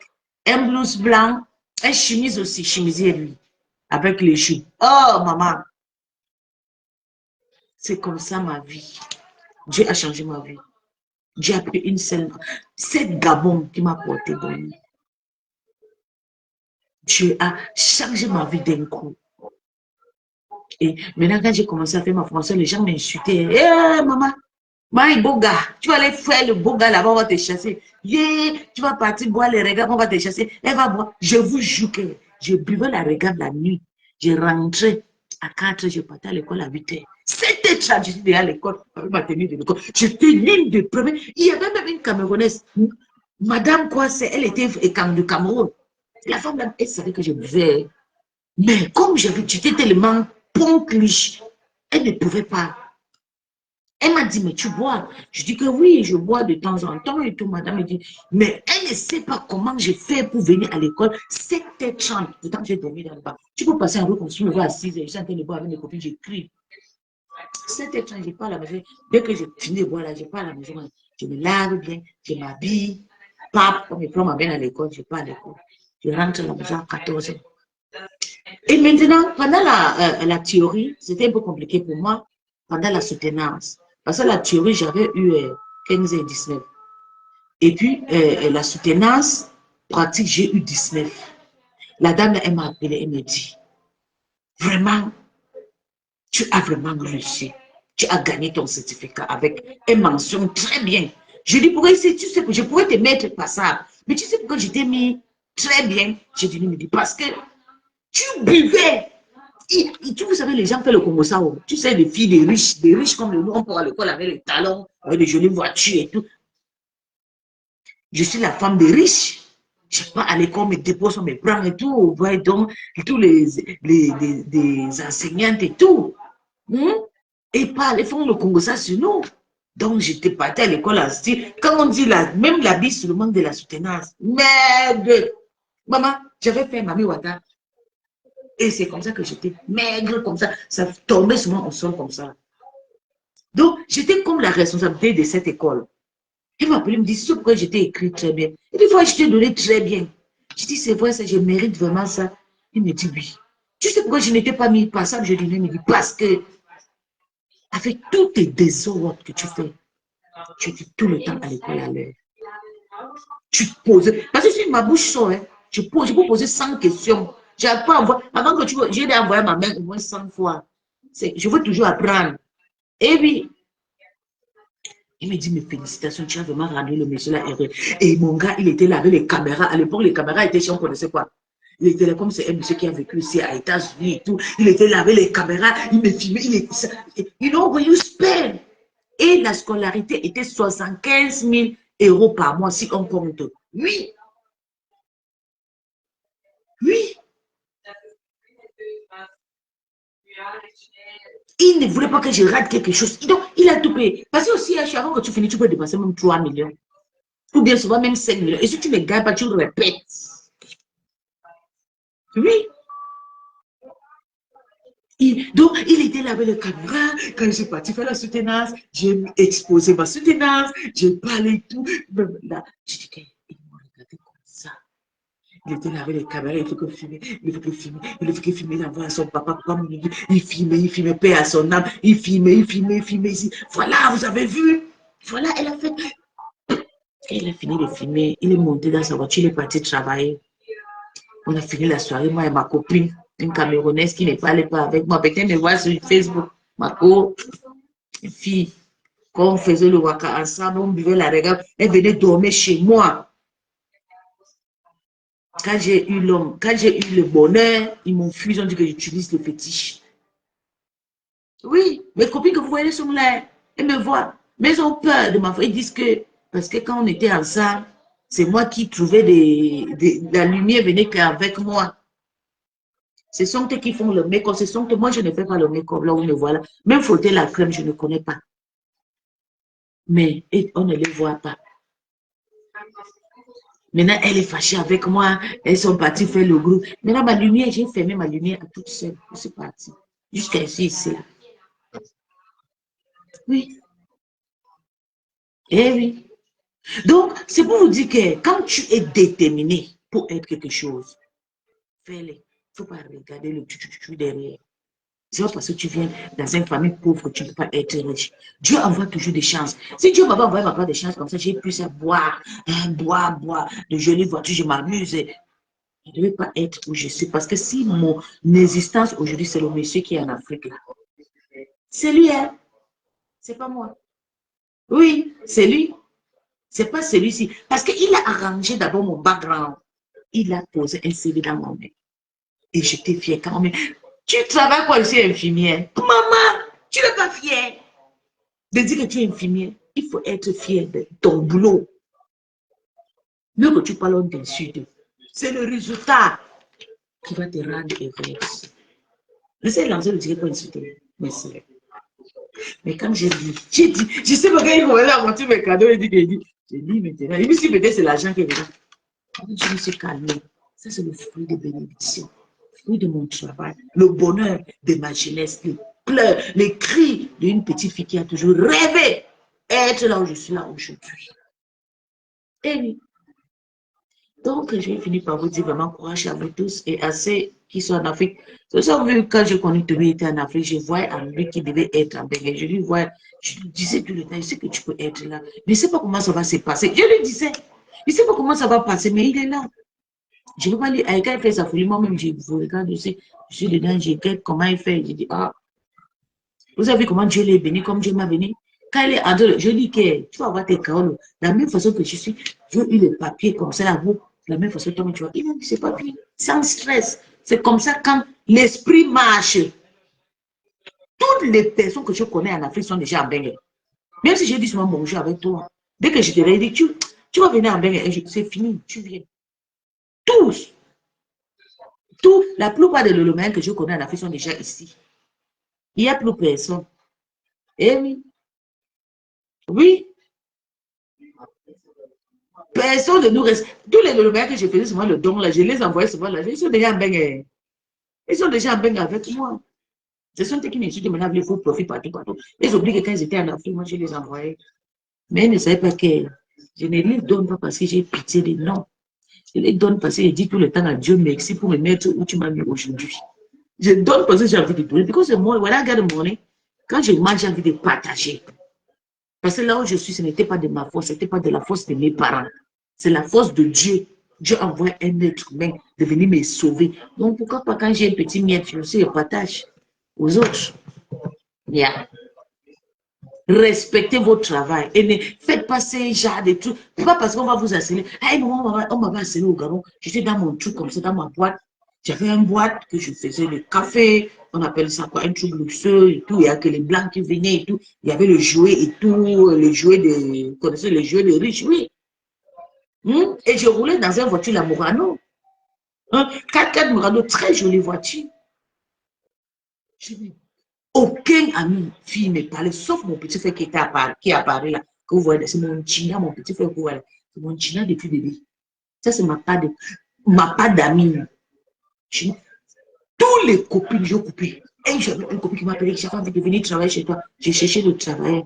un blouse blanc, un chemise aussi, chemisier lui, avec les jupes. Oh, maman, c'est comme ça ma vie. Dieu a changé ma vie. Dieu a pris une seule. C'est Gabon qui m'a porté bonheur. Dieu a changé ma vie d'un coup. Et maintenant, quand j'ai commencé à faire ma formation, les gens m'insultaient. Eh, maman, my beau gars, tu vas aller faire le beau gars là-bas, on va te chasser. Yeah, tu vas partir boire les regards, on va te chasser. Elle va boire. Je vous jure que je buvais la regard la nuit. Je rentrais à 4 heures, je partais à l'école à 8 heures. C'était traditionnel à l'école, ma tenue de l'école. J'étais l'une des premières. Il y avait même une Camerounaise. Madame Kwase, elle était du Cameroun. La femme, là, elle savait que je buvais. Mais comme j'étais tellement poncliche, elle ne pouvait pas. Elle m'a dit, mais tu bois? Je dis que oui, je bois de temps en temps et tout. Madame me dit, mais elle ne sait pas comment j'ai fait pour venir à l'école. 7h30. Pourtant, j'ai dormi dans le bas. Tu peux passer un peu comme si je me vois à 6h. Je suis en train de boire avec mes copines, j'écris. 7h30, je pars à la maison. Dès que j'ai fini de boire là, je pars à la maison. Je me lave bien, je m'habille. Pape, on me prend ma mère à l'école, je pars à l'école. Je rentre à la maison à 14h. Et maintenant, pendant la théorie, c'était un peu compliqué pour moi, pendant la soutenance. Parce que la théorie, j'avais eu 15 et 19. Et puis, la soutenance pratique, j'ai eu 19. La dame, elle m'a appelé, elle me dit, vraiment, tu as vraiment réussi. Tu as gagné ton certificat avec une mention très bien. Je dis, pourquoi tu sais, je pourrais te mettre passable. Mais tu sais pourquoi je t'ai mis très bien? J'ai dit, me dit, parce que tu buvais. Vous savez, les gens font le Congo ça. Tu sais, les filles des riches comme le nous, on peut à l'école avec les talons, avec des jolies voitures et tout. Je suis la femme des riches. Je ne vais pas à l'école, me dépose, on me prend et tout. On voit donc tous les enseignantes et tout. Et pas les font le Congo ça sur nous. Donc, j'étais partie à l'école à style. Quand on dit même la bise sur le manque de la soutenance. Merde! Maman, j'avais fait Mami Wata. Et c'est comme ça que j'étais maigre, comme ça. Ça tombait souvent au sol comme ça. Donc, j'étais comme la responsabilité de cette école. Elle m'a appelé, elle me dit, c'est pourquoi j'étais écrit très bien. Et des fois, je t'ai donné très bien. Je dis, c'est vrai, ça, je mérite vraiment ça. Il me dit, oui. Tu sais pourquoi je n'étais pas mis passable? Je dis, il me dit, parce que, avec tous tes désordres que tu fais, tu es tout le temps à l'école à l'heure. Tu te poses. Parce que si ma bouche sort, hein, je peux poser 100 questions. Avant que tu vois, j'ai envoyé ma main au moins 100 fois. Je veux toujours apprendre. Et puis, il me dit, mes félicitations, tu as vraiment rendu le monsieur là heureux. Et mon gars, il était là avec les caméras. À l'époque, les caméras étaient chez on connaissait quoi. Il était là comme c'est un monsieur qui a vécu ici à États-Unis et tout. Il était là avec les caméras, il me filmait. You know, when you spend. Et la scolarité était 75 000 € par mois si on compte. Oui. Oui. Il ne voulait pas que je rate quelque chose. Donc, il a tout payé. Parce que aussi, avant que tu finis, tu peux dépenser même 3 millions. Ou bien souvent même 5 millions. Et si tu ne gagnes pas, tu le répètes. Oui. Donc, il était là avec le caméra. Quand je suis parti faire la soutenance, j'ai exposé ma soutenance, j'ai parlé tout. Là, je dis qu'il m'a regardé comme ça. Il était là avec les caméras, il faut que filmer, il faut que filmer, il faut que filmer, il envoie à son papa, il filmait, paix à son âme, il filmait ici. Voilà, vous avez vu? Voilà, elle a fait. Elle a fini de filmer, il est monté dans sa voiture, il est parti travailler. On a fini la soirée, moi et ma copine, une Camerounaise qui ne parlait pas avec moi. Peut-être me voir sur Facebook, ma fille, quand on faisait le waka ensemble, on buvait la regard, elle venait dormir chez moi. Quand j'ai eu le bonheur, ils m'ont fui, ils ont dit que j'utilise le fétiche. Oui, mes copines que vous voyez sont là, elles me voient, mais elles ont peur de m'envoyer. Ils disent que, Parce que quand on était ensemble, c'est moi qui trouvais la lumière venait qu'avec moi. Ce sont eux qui font le make-up. Ce sont eux, moi, je ne fais pas le make-up. Là où me voilà. Même frotter la crème, je ne connais pas. Mais on ne les voit pas. Maintenant, elle est fâchée avec moi. Elles sont parties faire le groupe. Maintenant, ma lumière, j'ai fermé ma lumière à toute seule. Je suis partie. Jusqu'à ici, là. Oui. Eh oui. Donc, c'est pour vous dire que quand tu es déterminé pour être quelque chose, fais-le. Il ne faut pas regarder le tu derrière. C'est pas parce que tu viens dans une famille pauvre que tu ne peux pas être riche. Dieu envoie toujours des chances. Si Dieu m'avait envoyé des chances comme ça, j'ai pu ça boire, boire, de jolies voitures, je m'amuse. Je ne devais pas être où je suis. Parce que si mon existence aujourd'hui, c'est le monsieur qui est en Afrique là. C'est lui, hein? C'est pas moi. Oui, c'est lui. C'est pas celui-ci. Parce qu'il a arrangé d'abord mon background. Il a posé un CV dans mon main. Et j'étais fière quand même. Tu travailles quoi, je suis infirmière? Maman, tu n'es pas fière de dire que tu es infirmière. Il faut être fier de ton boulot. Mieux que tu parles, on t'insulte. C'est le résultat qui va te rendre heureuse. J'essaie de lancer le ticket pour insulter. Merci. Mais quand j'ai dit, je sais pas quand il commence à monter mes cadeaux, j'ai dit maintenant, il me suis peut-être c'est l'argent qui est venu. Je me suis calmée. Ça, c'est le fruit de bénédiction. Le fruit de mon travail. Le bonheur de ma jeunesse. Les pleurs, les cris d'une petite fille qui a toujours rêvé être là où je suis là aujourd'hui. Et oui. Donc, je vais finir par vous dire vraiment courage à vous tous et à ceux qui sont en Afrique. C'est ça, vu quand je connais que lui était en Afrique, je voyais en lui qui devait être en Belgique. Je lui voyais, je lui disais tout le temps, je sais que tu peux être là. Mais je ne sais pas comment ça va se passer. Je lui disais, je ne sais pas comment ça va passer, mais il est là. Je ne vais pas lui, quand il fait sa folie, moi-même, je vous regarde, je suis dedans, je regarde comment il fait. Je dis, ah, vous avez vu comment Dieu l'a béni, comme Dieu m'a béni. Quand il est en train, je dis que tu vas avoir tes paroles. De la même façon que je suis, je veux le papier comme ça, là, vous, de la même façon, toi, tu vois, il a dit ses papiers, sans stress. C'est comme ça quand l'esprit marche. Toutes les personnes que je connais en Afrique sont déjà en Bengue. Même si j'ai dit souvent bonjour avec toi, dès que je te l'ai dit, tu vas venir en Bengue, c'est fini, tu viens. Tous, la plupart des Loloméens que je connais en Afrique sont déjà ici. Il n'y a plus personne. Eh oui. Oui. Personne ne nous reste. Tous les Loloméens que je faisais souvent le don, là, je les envoyais souvent là. Ils sont déjà en Bengue. Ils sont déjà en Bengue avec moi. Ce sont eux qui m'insultent maintenant, il faut profiter partout, partout. Ils oublient que quand ils étaient en Afrique, moi, je les envoyais. Mais ils ne savaient pas que je ne les donne pas parce que j'ai pitié des noms. Je les donne parce que je dis tout le temps à Dieu merci pour me mettre où tu m'as mis aujourd'hui. Je donne parce que j'ai envie de donner. Parce que moi, when I get the money, quand je mange, j'ai envie de partager. Parce que là où je suis, ce n'était pas de ma force, ce n'était pas de la force de mes parents. C'est la force de Dieu. Dieu envoie un être humain de venir me sauver. Donc, pourquoi pas quand j'ai un petit miette, je aussi le partage aux autres. Yeah. Respectez votre travail et ne faites pas ces genres de trucs. Pas parce qu'on va vous harceler. Hey, on m'a harcelé au Gabon. J'étais dans mon truc comme ça, dans ma boîte. J'avais une boîte que je faisais le café. On appelle ça quoi, un truc luxueux et tout. Il y a que les blancs qui venaient et tout. Il y avait le jouet et tout. Les jouets de, vous connaissez les jouets de riches, oui. Et je roulais dans une voiture, la Murano. 4x4 Murano, très jolie voiture. Aucun ami, fille me parlait, sauf mon petit frère qui était qui apparaît là. Que vous voyez, c'est mon China, mon petit frère que vous voyez. C'est mon China depuis bébé. Ça, c'est ma part d'amis. Tous les copines, j'ai coupé. Et j'ai une copine qui m'a appelé, j'ai envie de venir travailler chez toi. J'ai cherché le travail.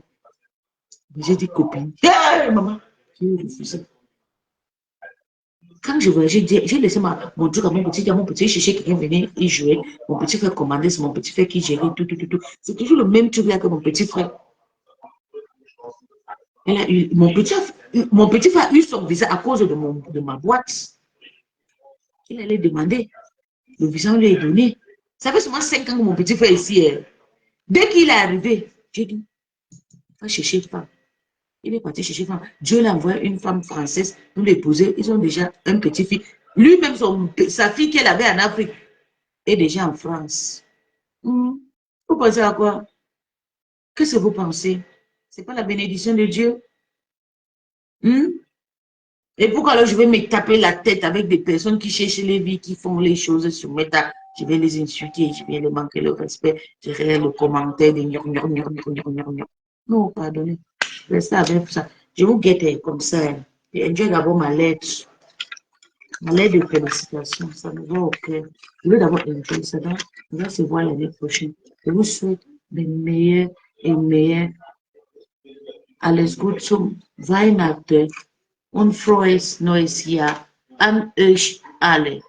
J'ai dit copine. Hey, maman, j'ai refusé. Quand je voyageais, j'ai laissé mon truc à mon petit, chercher quelqu'un venir y jouer. Mon petit frère commandait, c'est mon petit frère qui gérait tout. C'est toujours le même truc là que mon petit frère. Elle a eu, mon petit frère a eu son visa à cause de ma boîte. Il allait demander. Le visa, on lui a donné. Ça fait seulement 5 ans que mon petit frère est ici. Dès qu'il est arrivé, j'ai dit, va chercher une femme. Il est parti chercher une femme. Dieu l'a envoyé une femme française pour l'épouser. Ils ont déjà un petit fille. Lui-même, sa fille qu'elle avait en Afrique est déjà en France. Vous pensez à quoi? Qu'est-ce que vous pensez? Ce n'est pas la bénédiction de Dieu? Hmm? Et pourquoi alors je vais me taper la tête avec des personnes qui cherchent les vies, qui font les choses sur Meta? Je vais les insulter, je vais les manquer le respect, je vais le commentaire de gnon, gnon, gnon, gnon, gnon, gnon, gnon. Non, pardonnez. Restez avec ça. Je vous guette comme ça. Et enjoy d'abord ma lettre. Ma lettre de félicitations. Ça me va au cœur. Je veux d'abord enjoy ça. Donc, on va se voir l'année prochaine. Je vous souhaite les meilleurs et meilleurs. Alles gut zum Weihnachten und frohes neues Jahr an euch alle.